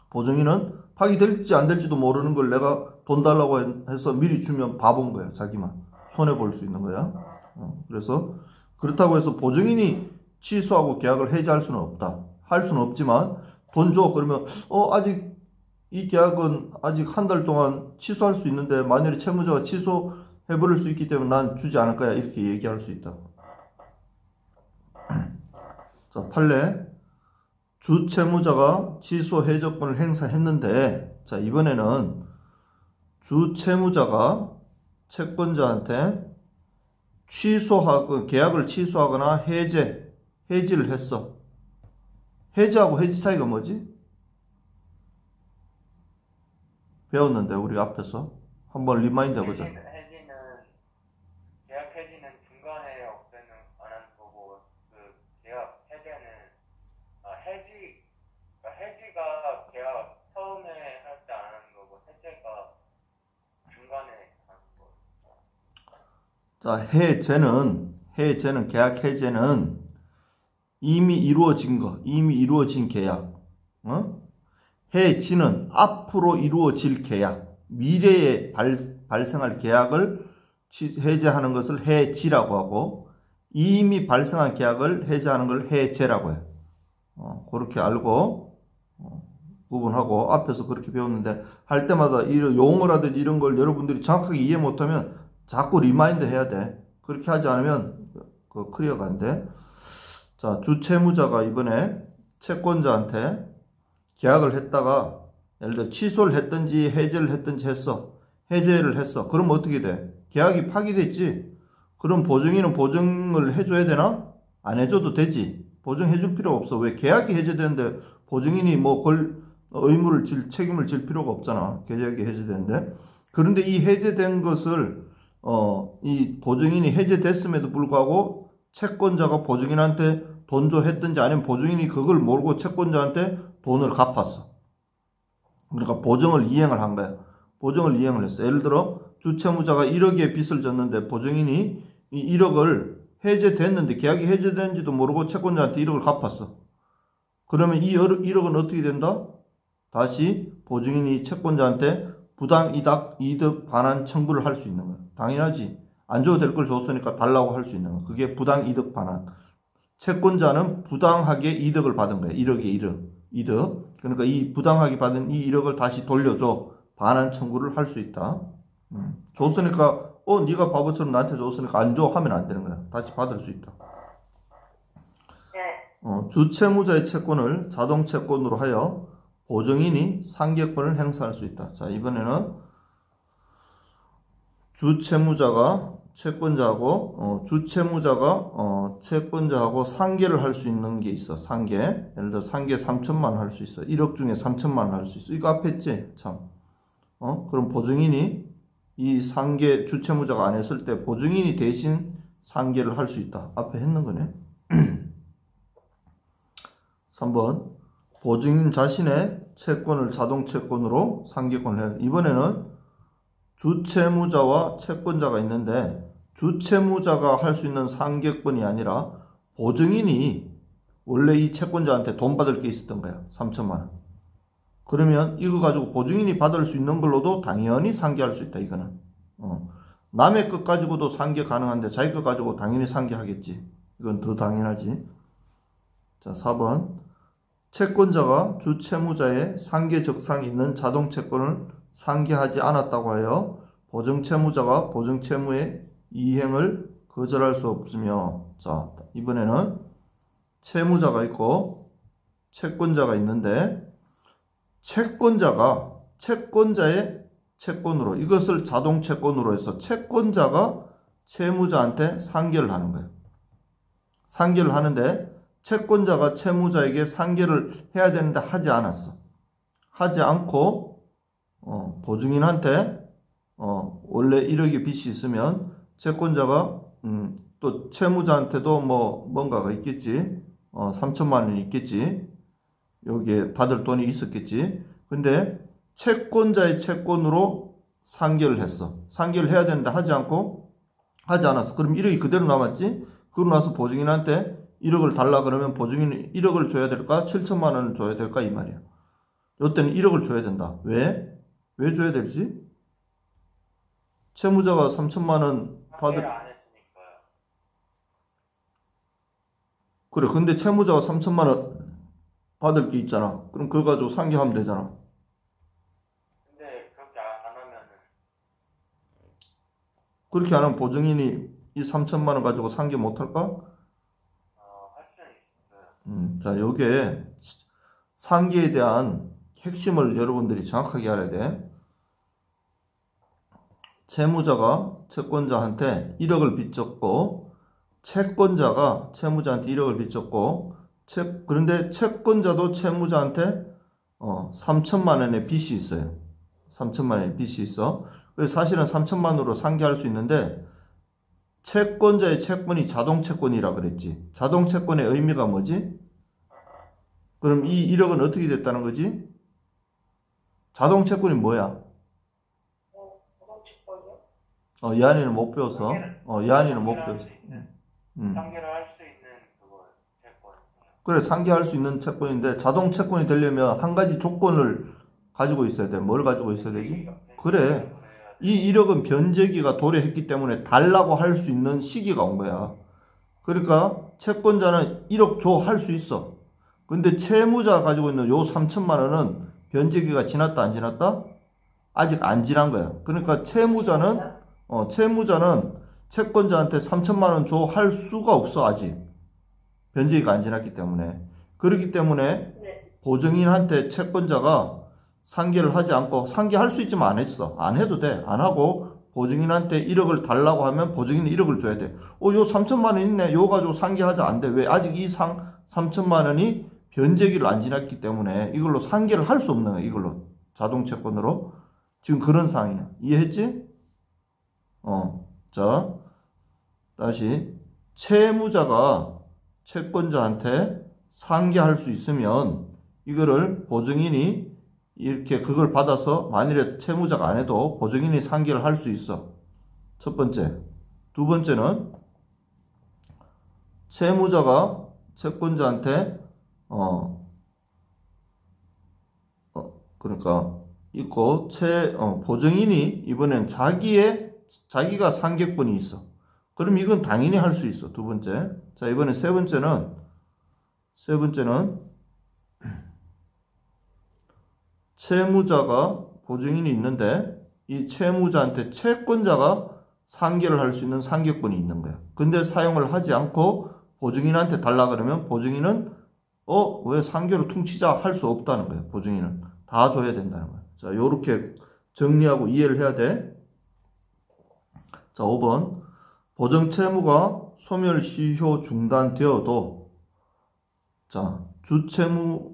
보증인은 파기될지 안 될지도 모르는 걸 내가 돈 달라고 해서 미리 주면 바본 거야. 자기만 손해볼 수 있는 거야. 그래서 그렇다고 해서 보증인이 취소하고 계약을 해제할 수는 없다. 할 수는 없지만 돈 줘. 그러면 아직 이 계약은 아직 한 달 동안 취소할 수 있는데 만일에 채무자가 취소해버릴 수 있기 때문에 난 주지 않을 거야. 이렇게 얘기할 수 있다고. 자, 판례. 주채무자가 취소 해저권을 행사했는데, 자, 이번에는 주채무자가 채권자한테 계약을 취소하거나 해지를 했어. 해지하고 해지 차이가 뭐지? 배웠는데 우리 앞에서 한번 리마인드 해보자. 계약 해지는 중간에 없애는 안 하는 거고 그 계약 해제는 해지가 계약 처음에 할 때 안 하는 거고 해제가 중간에 하는 거. 자, 해제는 계약 해제는 이미 이루어진 계약. 해지는 앞으로 이루어질 계약, 미래에 발생할 계약을 해제하는 것을 해지라고 하고, 이미 발생한 계약을 해제하는 걸 해제라고 해요. 그렇게 알고 구분하고, 앞에서 그렇게 배웠는데 할 때마다 이런 용어라든지 이런 걸 여러분들이 정확하게 이해 못하면 자꾸 리마인드 해야 돼. 그렇게 하지 않으면 클리어가 안 돼. 자, 주채무자가 이번에 채권자한테 계약을 했다가 예를 들어 취소를 했든지 해제를 했든지 했어. 해제를 했어. 그럼 어떻게 돼? 계약이 파기됐지. 그럼 보증인은 보증을 해줘야 되나? 안 해줘도 되지. 보증해줄 필요 없어. 왜? 계약이 해제되는데 보증인이 뭐 의무를 책임을 질 필요가 없잖아. 계약이 해제되는데. 그런데 이 해제된 것을 이 보증인이 해제됐음에도 불구하고 채권자가 보증인한테 돈 줘 했든지 아니면 보증인이 그걸 모르고 채권자한테 돈을 갚았어. 그러니까 보증을 이행을 한 거야. 보증을 이행을 했어. 예를 들어 주채무자가 1억의 빚을 졌는데 보증인이 이 1억을 해제됐는데 계약이 해제된지도 모르고 채권자한테 1억을 갚았어. 그러면 이 1억은 어떻게 된다? 다시 보증인이 채권자한테 부당 이득 반환 청구를 할 수 있는 거야. 당연하지. 안 줘도 될 걸 줬으니까 달라고 할 수 있는 거야. 그게 부당 이득 반환. 채권자는 부당하게 이득을 받은 거야. 1억의 이득. 그러니까 이 부당하게 받은 이 1억을 다시 돌려줘. 반환 청구를 할 수 있다. 줬으니까 네가 바보처럼 나한테 줬으니까 안 줘 하면 안 되는 거야. 다시 받을 수 있다. 주채무자의 채권을 자동 채권으로 하여 보증인이 상계권을 행사할 수 있다. 자, 이번에는 주채무자가 채권자하고 채권자하고 상계를 할 수 있는 게 있어. 상계. 예를 들어 상계 3천만 원 할 수 있어. 1억 중에 3천만 원 할 수 있어. 이거 앞에 했지? 참. 그럼 보증인이 이 상계 주채무자가 안 했을 때 보증인이 대신 상계를 할 수 있다. 앞에 했는 거네. 3번. 보증인 자신의 채권을 자동 채권으로 상계권을 해. 이번에는 주채무자와 채권자가 있는데 주채무자가 할 수 있는 상계권이 아니라 보증인이 원래 이 채권자한테 돈 받을 게 있었던 거야. 3천만 원. 그러면 이거 가지고 보증인이 받을 수 있는 걸로도 당연히 상계할 수 있다. 이거는. 남의 것 가지고도 상계 가능한데 자기 것 가지고 당연히 상계하겠지. 이건 더 당연하지. 자, 4번. 채권자가 주채무자의 상계 적상이 있는 자동 채권을 상계하지 않았다고 하여 보증채무자가 보증채무의 이행을 거절할 수 없으며, 자, 이번에는 채무자가 있고 채권자가 있는데 채권자가 채권자의 채권으로 이것을 자동 채권으로 해서 채권자가 채무자한테 상계를 하는 거예요. 상계를 하는데 채권자가 채무자에게 상계를 해야 되는데 하지 않았어. 하지 않고 보증인한테 원래 1억의 빚이 있으면 채권자가 또 채무자한테도 뭔가가 있겠지. 3천만 원이 있겠지. 여기에 받을 돈이 있었겠지. 근데 채권자의 채권으로 상계를 했어. 상계를 해야 되는데 하지 않았어. 그럼 1억이 그대로 남았지. 그러고 나서 보증인한테 1억을 달라 그러면 보증인이 1억을 줘야 될까? 7천만 원을 줘야 될까? 이 말이야. 이때는 1억을 줘야 된다. 왜? 왜 줘야 되지? 채무자가 3천만 원 상계를 안 했으니까요. 그래. 근데 채무자가 3천만 원 받을 게 있잖아. 그럼 그거 가지고 상계하면 되잖아. 근데 그렇게 안 하면은 그렇게 안 하면 보증인이 이 3천만 원 가지고 상계 못 할까? 할 수는 있어요. 자, 요게 상계에 대한 핵심을 여러분들이 정확하게 알아야 돼. 채무자가 채권자한테 1억을 빚졌고 채권자가 채무자한테 1억을 빚졌고 그런데 채권자도 채무자한테 3천만 원의 빚이 있어요. 3천만 원의 빚이 있어. 그래서 사실은 3천만 원으로 상계할 수 있는데 채권자의 채권이 자동 채권이라 그랬지. 자동 채권의 의미가 뭐지? 그럼 이 1억은 어떻게 됐다는 거지? 자동 채권이 뭐야? 예한이는 못 배웠어. 예한이는 못 배웠어. 상계를 할 수 있는 그거 채권. 그래, 상기할 수 있는 채권인데 자동 채권이 되려면 한 가지 조건을 가지고 있어야 돼. 뭘 가지고 있어야 되지? 그래. 이 1억은 변제기가 도래했기 때문에 달라고 할 수 있는 시기가 온 거야. 그러니까 채권자는 1억 줘 할 수 있어. 근데 채무자가 가지고 있는 요 3천만 원은 변제기가 지났다 안 지났다? 아직 안 지난 거야. 그러니까 채무자는 채권자한테 3천만 원 줘 할 수가 없어. 아직 변제기가 안 지났기 때문에. 그렇기 때문에 네. 보증인한테 채권자가 상계를 하지 않고, 상계할 수 있지만 안 했어. 안 해도 돼. 안 하고 보증인한테 1억을 달라고 하면 보증인이 1억을 줘야 돼. 요 3천만 원 있네. 요 가지고 상계하자. 안 돼. 왜? 아직 이 3천만 원이 변제기를 안 지났기 때문에 이걸로 상계를 할 수 없는 거야. 이걸로 자동 채권으로. 지금 그런 상황이야. 이해했지? 자, 다시 채무자가 채권자한테 상계할 수 있으면 이거를 보증인이 이렇게 그걸 받아서 만일에 채무자가 안 해도 보증인이 상계를 할 수 있어. 첫 번째. 두 번째는 채무자가 채권자한테 그러니까 있고 보증인이 이번엔 자기가 상계권이 있어. 그럼 이건 당연히 할 수 있어. 두 번째. 자, 이번에 세 번째는 채무자가 보증인이 있는데 이 채무자한테 채권자가 상계를 할 수 있는 상계권이 있는 거야. 근데 사용을 하지 않고 보증인한테 달라 그러면 보증인은 왜 상계로 퉁치자 할 수 없다는 거야. 보증인은 다 줘야 된다는 거야. 자, 요렇게 정리하고 이해를 해야 돼. 자, 5번. 보증 채무가 소멸시효 중단되어도 자, 주채무가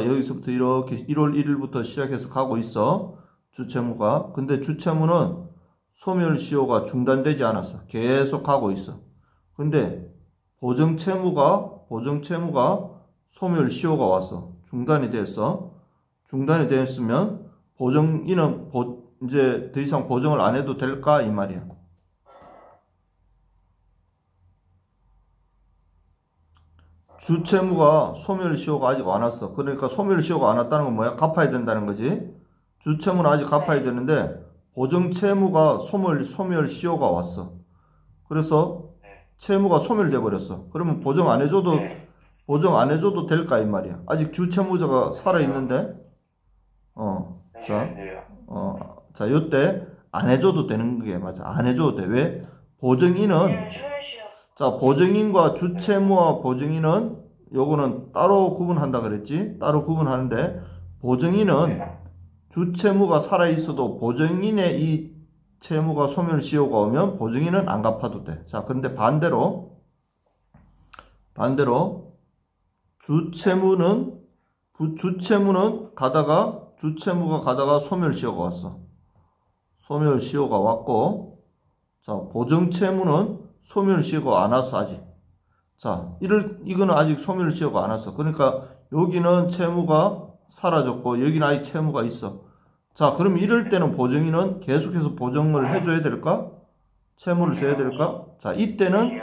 여기서부터 이렇게 1월 1일부터 시작해서 가고 있어. 주채무가. 근데 주채무는 소멸시효가 중단되지 않았어. 계속 가고 있어. 근데 보증채무가 소멸시효가 왔어. 중단이 됐어. 중단이 됐으면 보증인은 이제 더 이상 보증을 안 해도 될까? 이 말이야. 주채무가 소멸시효가 아직 안 왔어. 그러니까 소멸시효가 안 왔다는 건 뭐야? 갚아야 된다는 거지. 주채무는 아직 갚아야 되는데 보증채무가 소멸시효가 왔어. 그래서 채무가 소멸돼 버렸어. 그러면 보증 안 해줘도 될까 이 말이야. 아직 주채무자가 살아 있는데, 자, 요때 안 해줘도 되는 게 맞아. 안 해줘도 돼. 왜? 보증인은 자, 보증인과 주채무와 보증인은 요거는 따로 구분한다 그랬지? 따로 구분하는데 보증인은 주채무가 살아 있어도 보증인의 이 채무가 소멸시효가 오면 보증인은 안 갚아도 돼. 자, 근데 반대로 주채무가 가다가 소멸시효가 왔어. 소멸시효가 왔고, 자, 보증채무는 소멸시효가 안 왔어, 아직. 자, 이거는 아직 소멸시효가 안 왔어. 그러니까 여기는 채무가 사라졌고, 여기는 아직 채무가 있어. 자, 그럼 이럴 때는 보증인은 계속해서 보증을 해줘야 될까? 채무를 줘야 될까? 자, 이때는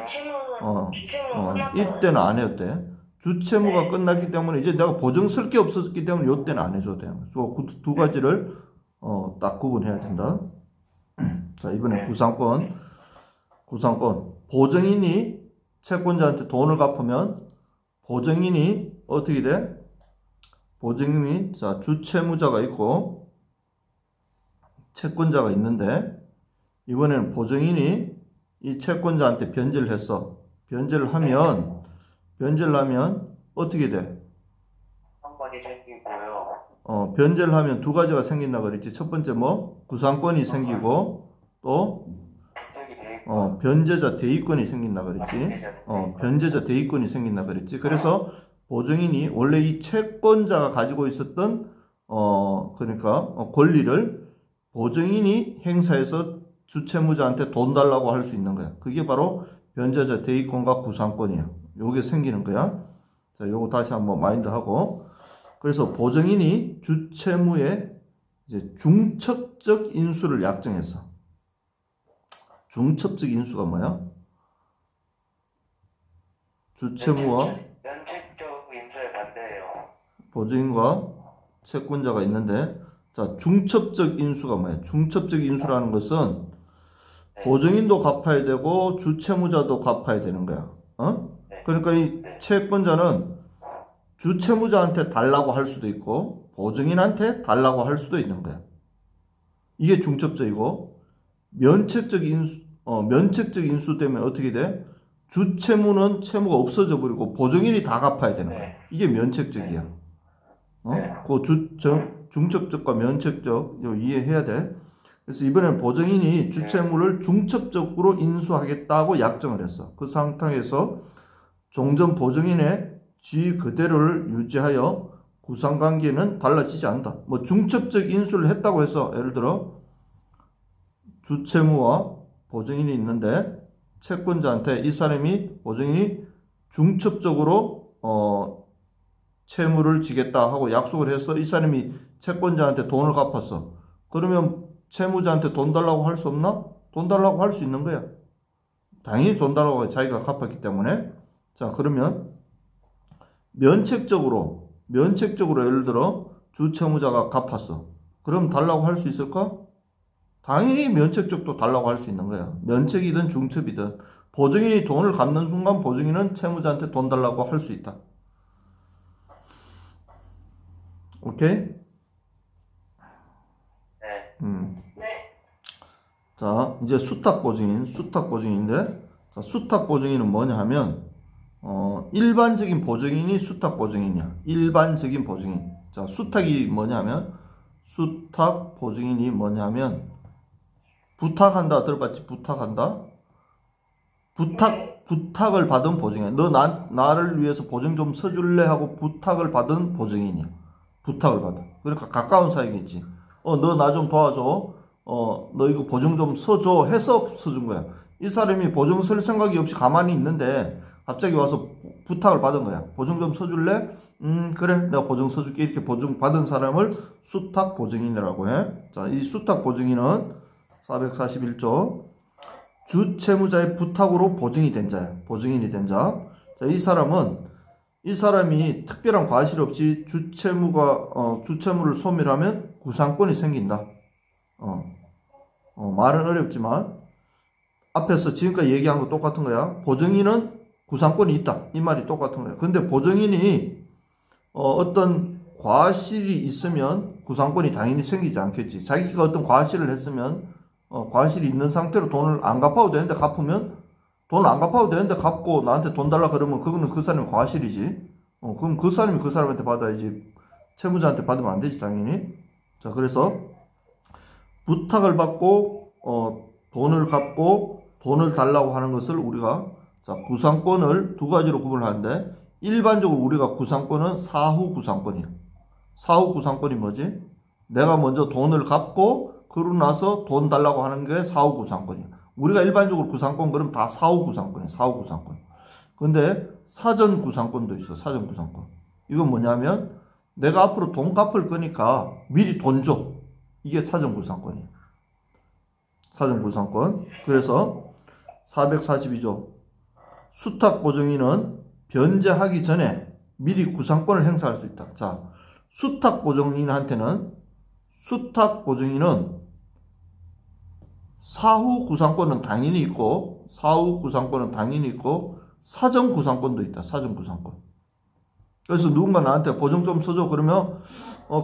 이때는 안 해도 돼. 주채무가 끝났기 때문에 이제 내가 보증 쓸 게 없었기 때문에 이때는 안 해줘도 돼. 그래서 두 가지를 딱 구분해야 된다. 자, 이번에 구상권. 보증인이 채권자한테 돈을 갚으면 보증인이 어떻게 돼? 보증인이 자, 주채무자가 있고 채권자가 있는데 이번에는 보증인이 이 채권자한테 변제를 했어. 변제를 하면 어떻게 돼? 구상권이 생기고요. 변제를 하면 두 가지가 생긴다 그랬지. 첫 번째 뭐? 구상권이 생기고 또 변제자 대위권이 생긴다 그랬지. 변제자 대위권이 생긴다 그랬지. 그래서 보증인이 원래 이 채권자가 가지고 있었던 그러니까 권리를 보증인이 행사해서 주채무자한테 돈 달라고 할 수 있는 거야. 그게 바로 변제자 대위권과 구상권이야. 요게 생기는 거야. 자, 요거 다시 한번 마인드하고. 그래서 보증인이 주채무의 이제 중첩적 인수를 약정했어. 중첩적 인수가 뭐야? 주채무와 면책적 인수에 반대해요. 보증인과 채권자가 있는데, 자, 중첩적 인수가 뭐예요? 중첩적 인수라는 것은 네. 보증인도 갚아야 되고 주채무자도 갚아야 되는 거야. 어? 네. 그러니까 이 네. 채권자는 주채무자한테 달라고 할 수도 있고 보증인한테 달라고 할 수도 있는 거야. 이게 중첩적이고, 면책적 인수 되면 어떻게 돼? 주채무는 채무가 없어져 버리고 보증인이 다 갚아야 되는 거야. 네. 이게 면책적이야. 네. 그 중첩적과 면책적 이거 이해해야 돼. 그래서 이번에는 보증인이 주채무를 중첩적으로 인수하겠다고 약정을 했어. 그 상태에서 종전 보증인의 지위 그대로를 유지하여 구상관계는 달라지지 않는다. 뭐 중첩적 인수를 했다고 해서 예를 들어 주채무와 보증인이 있는데 채권자한테 이 사람이 보증인이 중첩적으로 채무를 지겠다 하고 약속을 해서 이 사람이 채권자한테 돈을 갚았어. 그러면 채무자한테 돈 달라고 할 수 없나? 돈 달라고 할 수 있는 거야. 당연히 돈 달라고 자기가 갚았기 때문에. 자, 그러면 면책적으로 예를 들어 주채무자가 갚았어. 그럼 달라고 할 수 있을까? 당연히 면책적도 달라고 할 수 있는 거야. 면책이든 중첩이든 보증인이 돈을 갚는 순간 보증인은 채무자한테 돈 달라고 할 수 있다. 오케이? 네. 네. 자, 이제 수탁보증인인데, 자, 수탁보증인은 뭐냐 하면, 일반적인 보증인이 수탁보증인이야. 일반적인 보증인. 자, 수탁보증인이 뭐냐면, 부탁한다. 들어봤지? 부탁한다? 부탁을 받은 보증인. 너 나를 위해서 보증 좀 서줄래? 하고 부탁을 받은 보증인이야. 부탁을 받아. 그러니까 가까운 사이겠지. 너 나 좀 도와줘. 너 이거 보증 좀 서줘. 해서 서준 거야. 이 사람이 보증 쓸 생각이 없이 가만히 있는데 갑자기 와서 부탁을 받은 거야. 보증 좀 서줄래? 그래. 내가 보증 서줄게. 이렇게 보증 받은 사람을 수탁보증인이라고 해. 자, 이 수탁보증인은 441조 주채무자의 부탁으로 보증이 된 자야. 보증인이 된 자. 자, 이 사람이 특별한 과실 없이 주채무를 소멸하면 구상권이 생긴다. 말은 어렵지만 앞에서 지금까지 얘기한 거 똑같은 거야. 보증인은 구상권이 있다. 이 말이 똑같은 거야. 근데 보증인이 어떤 과실이 있으면 구상권이 당연히 생기지 않겠지. 자기가 어떤 과실을 했으면 과실이 있는 상태로 돈을 안 갚아도 되는데 갚으면 돈을 안 갚아도 되는데 갚고 나한테 돈 달라 그러면 그거는 그 사람의 과실이지. 그럼 그 사람이 그 사람한테 받아야지. 채무자한테 받으면 안 되지 당연히. 자, 그래서 부탁을 받고 돈을 갚고 돈을 달라고 하는 것을 우리가 자, 구상권을 두 가지로 구분하는데 일반적으로 우리가 구상권은 사후 구상권이야. 사후 구상권이 뭐지? 내가 먼저 돈을 갚고 그러고 나서 돈 달라고 하는 게 사후 구상권이야. 우리가 일반적으로 구상권 그럼 다 사후 구상권이야. 사후 구상권. 근데 사전 구상권도 있어. 사전 구상권. 이건 뭐냐면 내가 앞으로 돈 갚을 거니까 미리 돈 줘. 이게 사전 구상권이야. 사전 구상권. 그래서 442조 수탁보증인은 변제하기 전에 미리 구상권을 행사할 수 있다. 자, 수탁보증인은 사후 구상권은 당연히 있고 사전 구상권도 있다. 사전 구상권. 그래서 누군가 나한테 보증 좀 서줘 그러면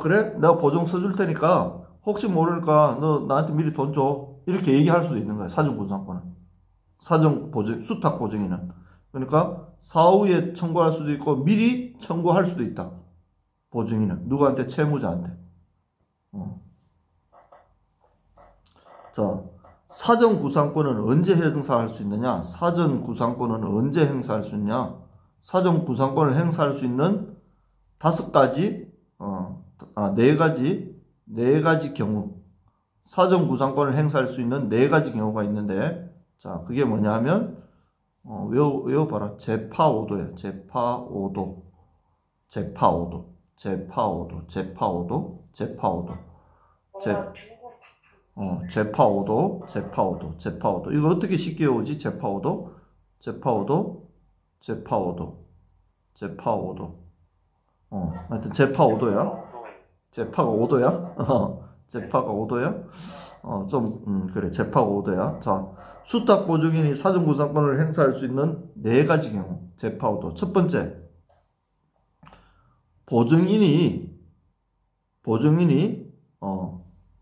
그래? 내가 보증 서줄 테니까 혹시 모르니까 너 나한테 미리 돈 줘. 이렇게 얘기할 수도 있는 거야. 사전 구상권은. 수탁보증인은. 그러니까 사후에 청구할 수도 있고 미리 청구할 수도 있다. 보증인은. 누구한테? 채무자한테. 자, 사전 구상권은 언제 행사할 수 있느냐? 사전 구상권은 언제 행사할 수 있냐? 사전 구상권을 행사할 수 있는 네 가지 경우. 사전 구상권을 행사할 수 있는 네 가지 경우가 있는데, 자, 그게 뭐냐 하면, 외워봐라. 재파오도야. 재파오도. 재파오도. 이거 어떻게 쉽게 외우지? 재파오도. 재파 5도. 재파 5도. 하여튼 재파 5도야. 재파가 5도야? 재파가 5도야? 그래. 재파가 5도야. 자, 수탁 보증인이 사전구상권을 행사할 수 있는 네 가지 경우. 재파 5도. 첫 번째, 보증인이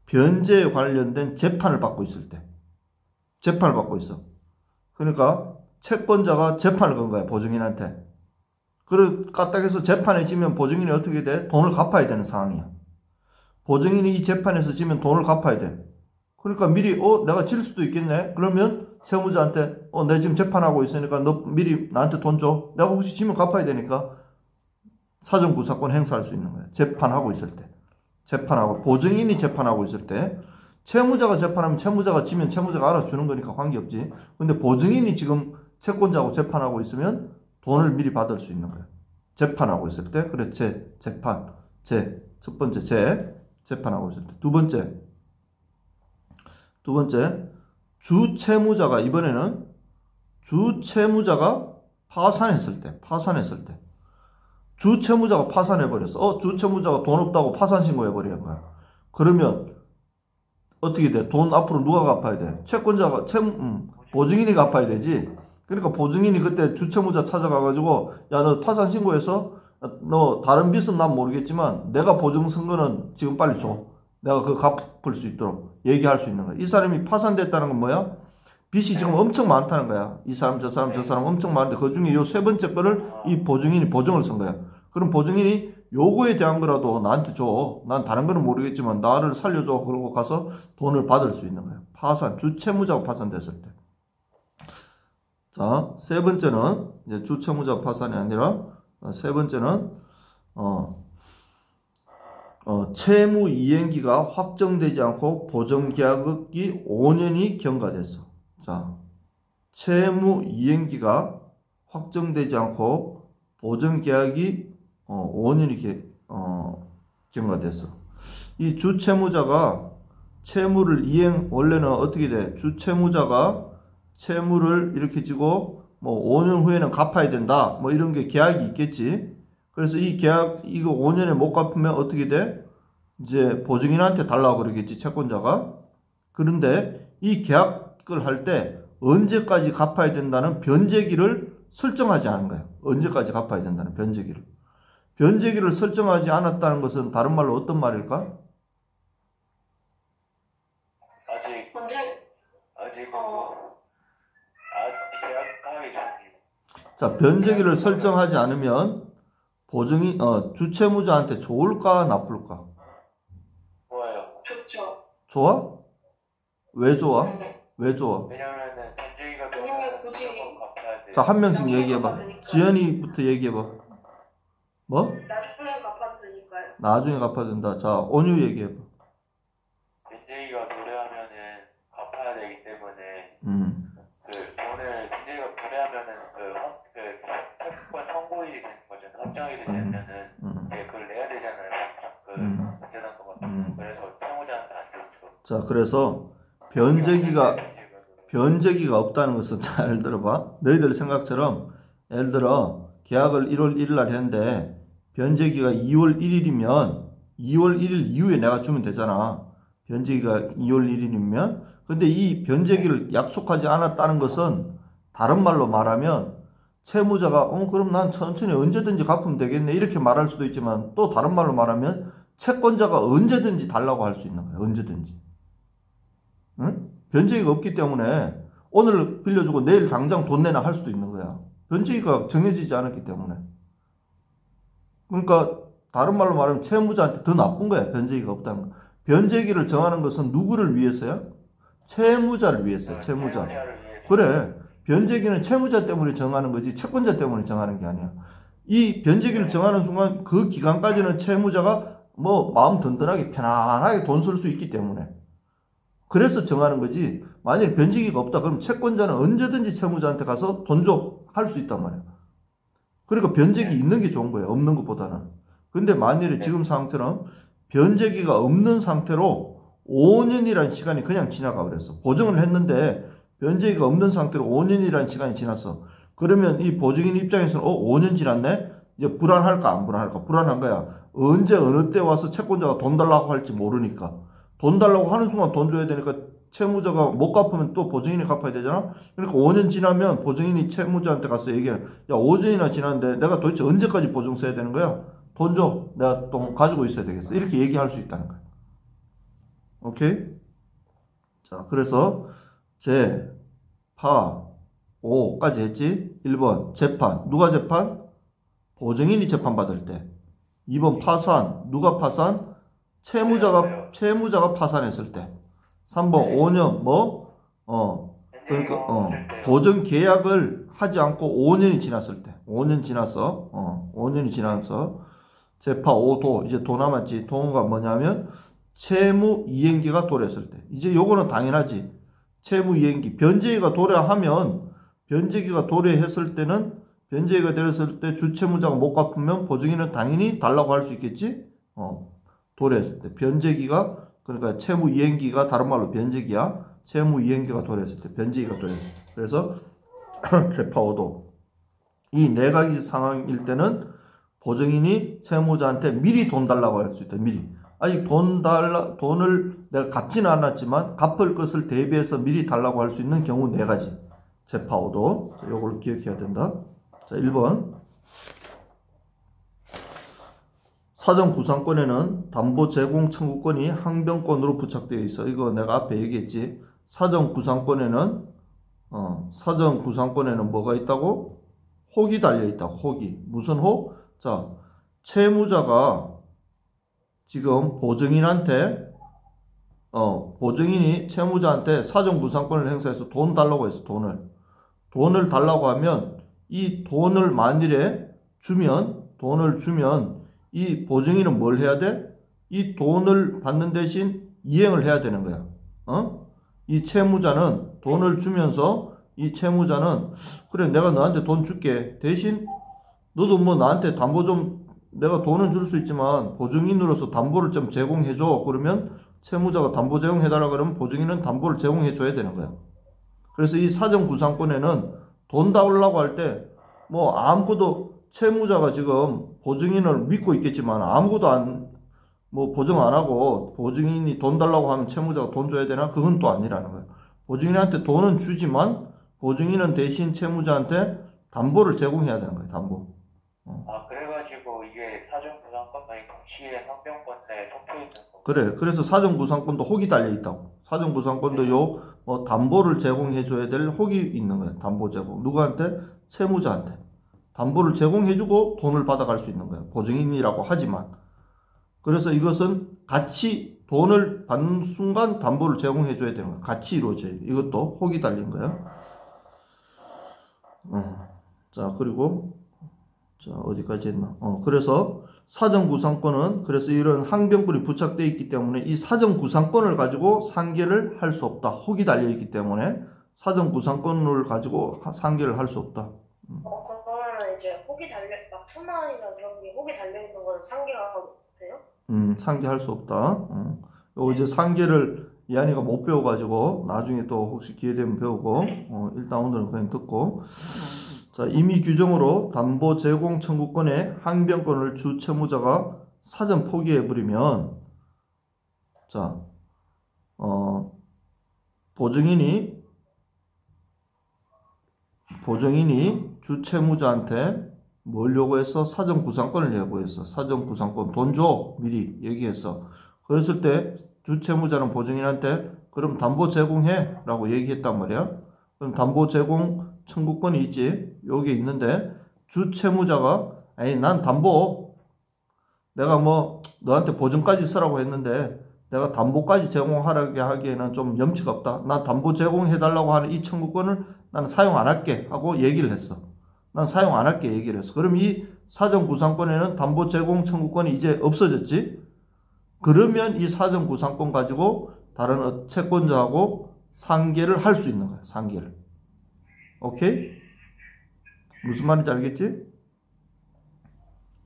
변제에 관련된 재판을 받고 있을 때. 재판을 받고 있어. 그러니까 채권자가 재판을 건 거야, 보증인한테. 그걸 까딱해서 재판에 지면 보증인이 어떻게 돼? 돈을 갚아야 되는 상황이야. 보증인이 이 재판에서 지면 돈을 갚아야 돼. 그러니까 미리 내가 질 수도 있겠네. 그러면 채무자한테 내가 지금 재판하고 있으니까 너 미리 나한테 돈 줘. 내가 혹시 지면 갚아야 되니까 사전구사권 행사할 수 있는 거야. 재판하고 있을 때. 재판하고 보증인이 재판하고 있을 때. 채무자가 재판하면 채무자가 지면 채무자가 알아주는 거니까 관계없지. 근데 보증인이 지금 채권자하고 재판하고 있으면 돈을 미리 받을 수 있는 거야. 재판하고 있을 때. 그래, 재판. 첫 번째, 재판하고 있을 때. 두 번째, 주채무자가 이번에는 주채무자가 파산했을 때. 주채무자가 파산해버렸어. 주채무자가 돈 없다고 파산 신고해버리는 거야. 그러면 어떻게 돼? 돈 앞으로 누가 갚아야 돼? 채권자가, 보증인이 갚아야 되지. 그러니까 보증인이 그때 주채무자 찾아가가지고, 야, 너 파산 신고해서, 너 다른 빚은 난 모르겠지만, 내가 보증 쓴 거는 지금 빨리 줘. 내가 그거 갚을 수 있도록 얘기할 수 있는 거야. 이 사람이 파산됐다는 건 뭐야? 빚이 지금 엄청 많다는 거야. 이 사람, 저 사람, 저 사람 엄청 많은데, 그 중에 요 세 번째 거를 이 보증인이 보증을 쓴 거야. 그럼 보증인이 요거에 대한 거라도 나한테 줘. 난 다른 거는 모르겠지만 나를 살려줘. 그러고 가서 돈을 받을 수 있는 거야. 파산, 주채무자가 파산됐을 때. 자, 세 번째는 이제 주채무자 파산이 아니라 세 번째는 채무 이행기가 확정되지 않고 보증계약이 5년이 경과됐어. 자, 채무 이행기가 확정되지 않고 보증계약이 5년이 경과됐어. 이 주채무자가 채무를 원래는 어떻게 돼? 주채무자가 채무를 이렇게 지고 5년 후에는 갚아야 된다. 이런 게 계약이 있겠지. 그래서 이 계약 이거 5년에 못 갚으면 어떻게 돼? 이제 보증인한테 달라고 그러겠지, 채권자가. 그런데 이 계약을 할 때 언제까지 갚아야 된다는 변제기를 설정하지 않은 거야. 언제까지 갚아야 된다는 변제기를. 변제기를 설정하지 않았다는 것은 다른 말로 어떤 말일까? 아직 계약하기 전이에요. 자, 변제기를 설정하지 않으면 보증인 주채무자한테 좋을까 나쁠까? 좋아요. 좋죠. 좋아? 왜 좋아? 네. 왜 좋아? 왜냐면은 변제기가 왜냐면 되면 굳이 무조건 갚아야 돼. 자, 한 명씩 나중에 얘기해봐. 갚아도 되니까. 지연이부터 얘기해봐. 뭐? 나중에 갚아도 되니까요. 나중에 갚아야 된다. 자, 온유 얘기해봐. 변제기가 도래하면은 갚아야 되기 때문에 변제기가 도래하면은 채권 청구일이 되는 거잖아요. 확정일이 되면은 그걸 내야 되잖아요. 변제단도 같은 거. 그래서 채무자한테 안 좋죠. 자, 그래서 변제기가 없다는 것은 잘 들어봐. 너희들 생각처럼 예를 들어 계약을 1월 1일 날 했는데 변제기가 2월 1일이면 2월 1일 이후에 내가 주면 되잖아. 변제기가 2월 1일이면. 근데 이 변제기를 약속하지 않았다는 것은 다른 말로 말하면 채무자가 그럼 난 천천히 언제든지 갚으면 되겠네 이렇게 말할 수도 있지만 또 다른 말로 말하면 채권자가 언제든지 달라고 할 수 있는 거야. 언제든지. 응? 변제기가 없기 때문에 오늘 빌려주고 내일 당장 돈 내나 할 수도 있는 거야. 변제기가 정해지지 않았기 때문에. 그러니까 다른 말로 말하면 채무자한테 더 나쁜 거야. 변제기가 없다는 거. 변제기를 정하는 것은 누구를 위해서야? 채무자를 위해서. 채무자. 그래. 변제기는 채무자 때문에 정하는 거지 채권자 때문에 정하는 게 아니야. 이 변제기를 정하는 순간 그 기간까지는 채무자가 마음 든든하게 편안하게 돈 쓸 수 있기 때문에 그래서 정하는 거지. 만약에 변제기가 없다 그러면 채권자는 언제든지 채무자한테 가서 돈 줘 할 수 있단 말이야. 그러니까 변제기 있는 게 좋은 거예요. 없는 것보다는. 근데 만일에 지금 상황처럼 변제기가 없는 상태로 5년이라는 시간이 그냥 지나가 버렸어. 보증을 했는데 변제기가 없는 상태로 5년이라는 시간이 지났어. 그러면 이 보증인 입장에서는 5년 지났네? 이제 불안할까 안 불안할까? 불안한 거야. 언제 어느 때 와서 채권자가 돈 달라고 할지 모르니까. 돈 달라고 하는 순간 돈 줘야 되니까 채무자가 못 갚으면 또 보증인이 갚아야 되잖아? 그러니까 5년 지나면 보증인이 채무자한테 가서 얘기해. 야, 5년이나 지났는데 내가 도대체 언제까지 보증 써야 되는 거야? 돈 줘. 내가 돈 가지고 있어야 되겠어. 이렇게 얘기할 수 있다는 거야. 오케이? 자, 그래서 파 5까지 했지? 1번 재판. 누가 재판? 보증인이 재판받을 때. 2번 파산. 누가 파산? 채무자가 파산했을 때. 3번 5년 그러니까 보증 계약을 하지 않고 5년이 지났을 때. 5년이 지나서 재파 5도. 이제 도 남았지. 도가 뭐냐면 채무 이행기가 도래했을 때. 이제 요거는 당연하지. 채무 이행기. 변제기가 도래하면 변제기가 도래했을 때는 변제기가 되었을 때 주채무자가 못 갚으면 보증인은 당연히 달라고 할 수 있겠지? 도래했을 때. 변제기가, 그러니까 채무 이행기가 다른 말로 변제기야. 채무 이행기가 도래했을 때. 변제기가 도래했을 때. 그래서 재파오도. 이 네 가지 상황일 때는 보증인이 채무자한테 미리 돈 달라고 할 수 있다. 미리. 아직 돈을 내가 갚지는 않았지만 갚을 것을 대비해서 미리 달라고 할 수 있는 경우 네 가지. 재파오도. 요걸 기억해야 된다. 자, 1번. 사전 구상권에는 담보 제공 청구권이 항변권으로 부착되어 있어. 이거 내가 앞에 얘기했지. 사전 구상권에는 뭐가 있다고? 혹이 달려 있다고. 혹이. 무슨 혹? 자, 채무자가 지금 보증인한테 보증인이 채무자한테 사전 구상권을 행사해서 돈 달라고 했어. 돈을 달라고 하면 이 돈을 만일에 돈을 주면 이 보증인은 뭘 해야 돼? 이 돈을 받는 대신 이행을 해야 되는 거야. 이 채무자는 돈을 주면서 이 채무자는 그래 내가 너한테 돈 줄게. 대신 너도 뭐 나한테 담보 좀 내가 돈은 줄 수 있지만 보증인으로서 담보를 좀 제공해줘. 그러면 채무자가 담보 제공해달라 그러면 보증인은 담보를 제공해줘야 되는 거야. 그래서 이 사전 구상권에는 돈 달라고 할 때 뭐 아무것도 채무자가 지금 보증인을 믿고 있겠지만 아무것도 보증 안 하고 보증인이 돈 달라고 하면 채무자가 돈 줘야 되나? 그건 또 아니라는 거야. 보증인한테 돈은 주지만 보증인은 대신 채무자한테 담보를 제공해야 되는 거야. 담보. 그래가지고 이게 사전 구상권이 동시에 항변권에 속해 있는 거. 그래. 그래서 사전 구상권도 혹이 달려 있다고. 사전 구상권도 담보를 제공해 줘야 될 혹이 있는 거야. 담보 제공. 누구한테? 채무자한테. 담보를 제공해 주고 돈을 받아갈 수 있는 거야. 보증인이라고 하지만. 그래서 이것은 같이 돈을 받는 순간 담보를 제공해 줘야 되는 거야. 같이 이루어져요. 이것도 혹이 달린 거야. 자, 그리고 자, 어디까지 했나? 그래서 사전 구상권은 그래서 이런 항변권이 부착되어 있기 때문에 이 사전 구상권을 가지고 상계를 할 수 없다. 혹이 달려 있기 때문에 사전 구상권을 가지고 상계를 할 수 없다. 그거는 이제 혹이 막 1,000만 원이나 그런 게 혹이 달려 있는 거는 상계가 돼요? 상계할 수 없다. 요 이제 상계를 이한이가 못 배워가지고 나중에 또 혹시 기회 되면 배우고 일단 오늘은 그냥 듣고. 자, 임의 규정으로 담보 제공 청구권의 항변권을 주 채무자가 사전 포기해버리면, 자, 보증인이 주 채무자한테 뭘 요구했어? 사전 구상권을 요구했어. 사전 구상권 돈 줘. 미리 얘기했어. 그랬을 때 주 채무자는 보증인한테 그럼 담보 제공해 라고 얘기했단 말이야. 그럼 담보 제공 청구권이 있지. 여기 있는데 주 채무자가 난 담보 내가 너한테 보증까지 쓰라고 했는데 내가 담보까지 제공하라게 하기에는 좀 염치가 없다. 나 담보 제공해달라고 하는 이 청구권을 나는 사용 안 할게 하고 얘기를 했어. 난 사용 안 할게 얘기를 했어. 그럼 이 사전 구상권에는 담보 제공 청구권이 이제 없어졌지. 그러면 이 사전 구상권 가지고 다른 채권자하고 상계를 할 수 있는 거야. 상계를. 오케이? 무슨 말인지 알겠지?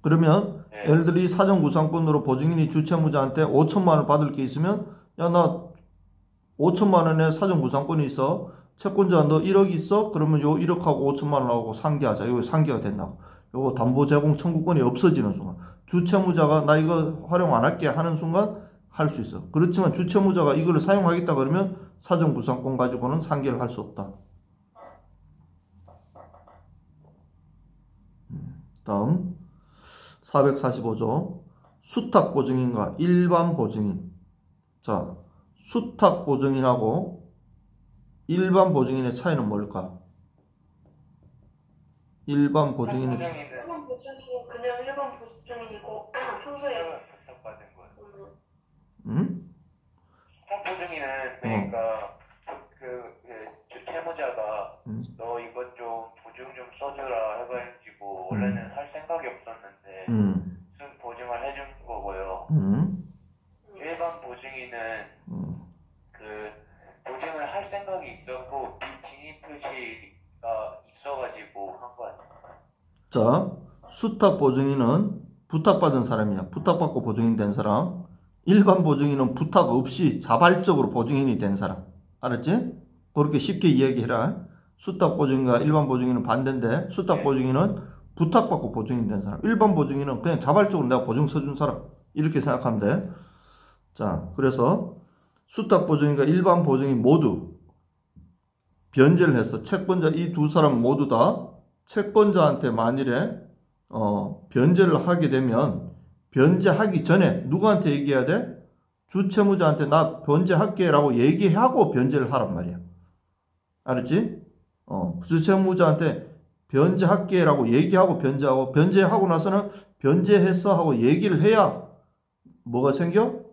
그러면 예를 들어 이 사전 구상권으로 보증인이 주채무자한테 5천만 원을 받을 게 있으면 야, 나 5천만 원의 사전 구상권이 있어. 채권자 너 1억 있어? 그러면 요 1억하고 5천만 원하고 상계하자. 이거 상계가 된다고. 요거 담보 제공 청구권이 없어지는 순간. 주채무자가 나 이거 활용 안 할게 하는 순간 할 수 있어. 그렇지만 주채무자가 이걸 사용하겠다 그러면 사전구상권 가지고는 상계를 할 수 없다. 다음 445조 수탁보증인과 일반보증인. 자, 수탁보증인하고 일반보증인의 차이는 뭘까? 일반보증인의 차이. 일반 보증인은 그냥 일반 보증인이고 평소에 부탁받은 거예요. 응? 수탁보증인은 그러니까 주채무자가 너 이것 좀 보증 좀 써주라 해가지고 원래는 할 생각이 없었는데 무슨 보증을 해준 거고요. 일반 보증인은 그 보증을 할 생각이 있었고 빈진입 표시가 있어가지고 한 거 아니에요? 자, 수탁보증인은 부탁받은 사람이야. 부탁받고 보증인 된 사람. 일반 보증인은 부탁 없이 자발적으로 보증인이 된 사람. 알았지? 그렇게 쉽게 이야기해라. 수탁보증인과 일반 보증인은 반대인데 수탁보증인은 부탁받고 보증인 된 사람. 일반 보증인은 그냥 자발적으로 내가 보증 서준 사람. 이렇게 생각하면 돼. 자, 그래서 수탁보증인과 일반 보증인 모두 변제를 했어. 채권자 이 두 사람 모두 다 채권자한테 만일에 변제를 하게 되면 변제하기 전에 누구한테 얘기해야 돼? 주채무자한테 나 변제할게 라고 얘기하고 변제를 하란 말이야. 알았지? 주채무자한테 변제할게 라고 얘기하고 변제하고 변제하고 나서는 변제했어 하고 얘기를 해야 뭐가 생겨?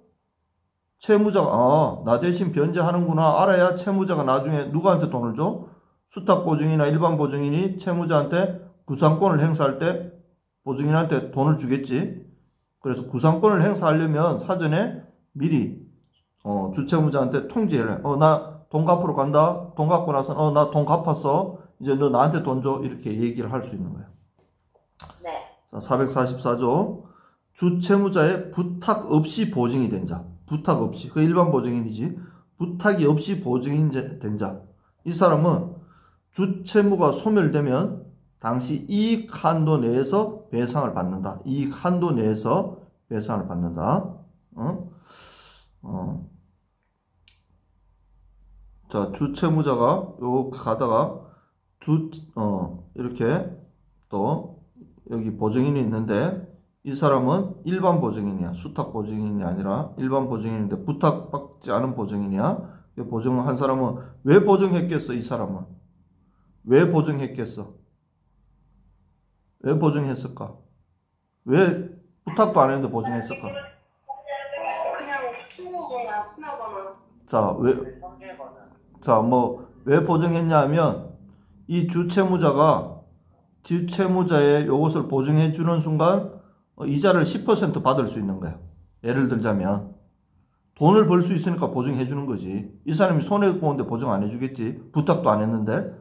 채무자가 나 대신 변제하는구나 알아야 채무자가 나중에 누구한테 돈을 줘? 수탁보증인이나 일반 보증인이 채무자한테 구상권을 행사할 때 보증인한테 돈을 주겠지. 그래서 구상권을 행사하려면 사전에 미리 주채무자한테 통지를 해. 나 돈 갚으러 간다. 돈 갚고 나서 나 돈 갚았어. 이제 너 나한테 돈 줘. 이렇게 얘기를 할 수 있는 거야. 네. 자, 444조 주채무자의 부탁 없이 보증이 된 자. 부탁 없이. 그 일반 보증인이지. 부탁이 없이 보증인 된 자. 이 사람은 주채무가 소멸되면 당시 이익 한도 내에서 배상을 받는다. 이익 한도 내에서 배상을 받는다. 자, 주채무자가 요 가다가 이렇게 또 여기 보증인이 있는데 이 사람은 일반 보증인이야. 수탁 보증인이 아니라 일반 보증인인데 부탁받지 않은 보증인이야. 보증을 한 사람은 왜 보증했겠어? 이 사람은 왜 보증했겠어? 왜 보증했을까? 왜 부탁도 안 했는데 보증했을까? 그냥 친구거나 친하거나. 왜 보증했냐 하면 이 주채무자가 주채무자의 요것을 보증해 주는 순간 이자를 10% 받을 수 있는 거야. 예를 들자면 돈을 벌 수 있으니까 보증해 주는 거지. 이 사람이 손해보는데 보증 안 해주겠지. 부탁도 안 했는데.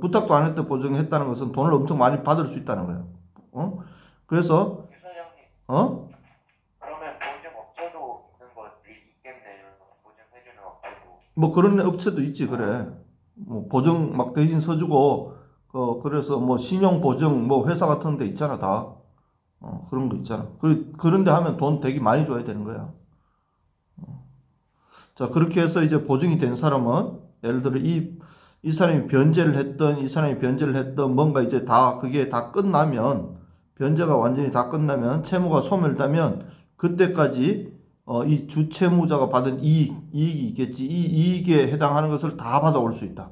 부탁도 안 했는데 보증했다는 것은 돈을 엄청 많이 받을 수 있다는 거야. 그래서 이사장님. 그러면 보증 업체도 있는 거 있겠네요. 보증해주는 업체도. 뭐 그런 업체도 있지. 그래. 뭐 보증 막 대신 서주고 그래서 뭐 신용 보증 뭐 회사 같은 데 있잖아 다. 그런 거 있잖아. 그런데 하면 돈 되게 많이 줘야 되는 거야. 자, 그렇게 해서 이제 보증이 된 사람은 예를 들어 이 사람이 변제를 했던 뭔가 이제 그게 다 끝나면 변제가 완전히 다 끝나면 채무가 소멸되면 그때까지 이 주채무자가 받은 이익이 있겠지. 이 이익에 해당하는 것을 다 받아올 수 있다.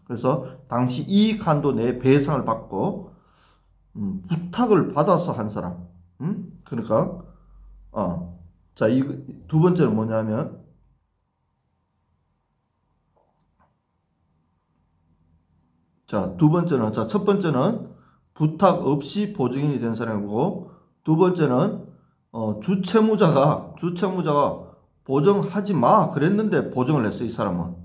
그래서 당시 이익 한도 내 배상을 받고 부탁을 받아서 한 사람. 그러니까 자, 두 번째는 뭐냐면 첫 번째는 부탁 없이 보증인이 된 사람이고 두 번째는 주채무자가 보증하지 마 그랬는데 보증을 했어. 이 사람은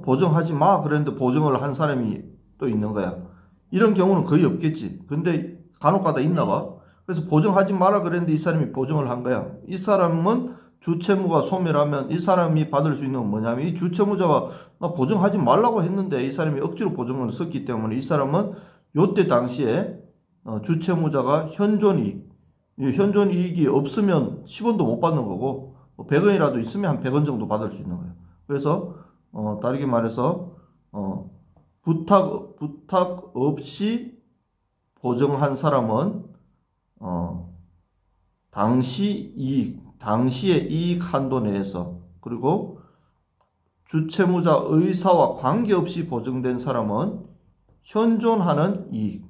보증하지 마 그랬는데 보증을 한 사람이 또 있는 거야. 이런 경우는 거의 없겠지. 근데 간혹가다 있나 봐. 그래서 보증하지 마라 그랬는데 이 사람이 보증을 한 거야. 이 사람은 주채무가 소멸하면 이 사람이 받을 수 있는 건 뭐냐면 이 주채무자가 나 보증하지 말라고 했는데 이 사람이 억지로 보증을 썼기 때문에 이 사람은 요때 당시에 주채무자가 현존이익, 이 현존이익이 없으면 10원도 못 받는 거고 100원이라도 있으면 한 100원 정도 받을 수 있는 거예요. 그래서 다르게 말해서 부탁 없이 보증한 사람은 당시의 이익 한도 내에서, 그리고 주채무자 의사와 관계없이 보증된 사람은 현존하는 이익,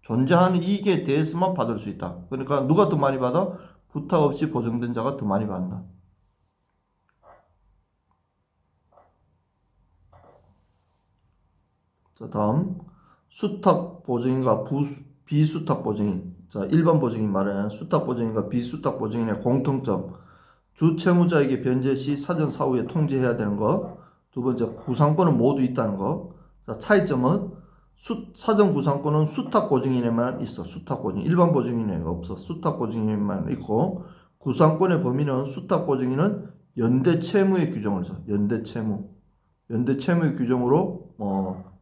존재하는 이익에 대해서만 받을 수 있다. 그러니까 누가 더 많이 받아? 부탁 없이 보증된 자가 더 많이 받는다. 자, 다음 수탁 보증인과 비수탁 보증인. 자, 일반 보증인 말은 수탁 보증인과 비수탁 보증인의 공통점. 주채무자에게 변제 시 사전 사후에 통지해야 되는 거. 두 번째, 구상권은 모두 있다는 거. 자, 차이점은 사전 구상권은 수탁 보증인에만 있어. 수탁 보증인. 일반 보증인에는 없어. 수탁 보증인에만 있고, 구상권의 범위는 수탁 보증인은 연대 채무의 규정을 줘. 연대 채무의 규정으로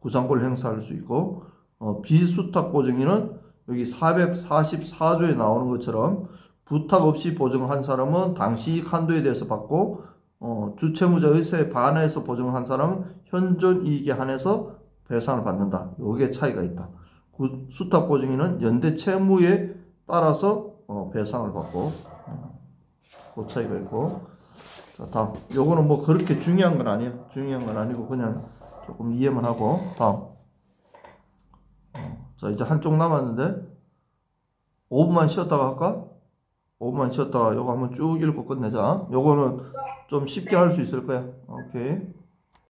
구상권을 행사할 수 있고, 비수탁 보증인은 여기 444조에 나오는 것처럼 부탁 없이 보증한 사람은 당시 이익 한도에 대해서 받고, 주채무자 의사에 반해서 보증한 사람은 현존 이익에 한해서 배상을 받는다. 요게 차이가 있다. 수탁 보증인은 연대 채무에 따라서 배상을 받고, 그 차이가 있고. 자, 다음. 요거는 뭐 그렇게 중요한 건 아니에요. 중요한 건 아니고 그냥 조금 이해만 하고. 다음. 자, 이제 한쪽 남았는데 5분만 쉬었다가 할까? 5분만 쉬었다가 요거 한번 쭉 읽고 끝내자. 요거는 좀 쉽게 할 수 있을 거야. 오케이.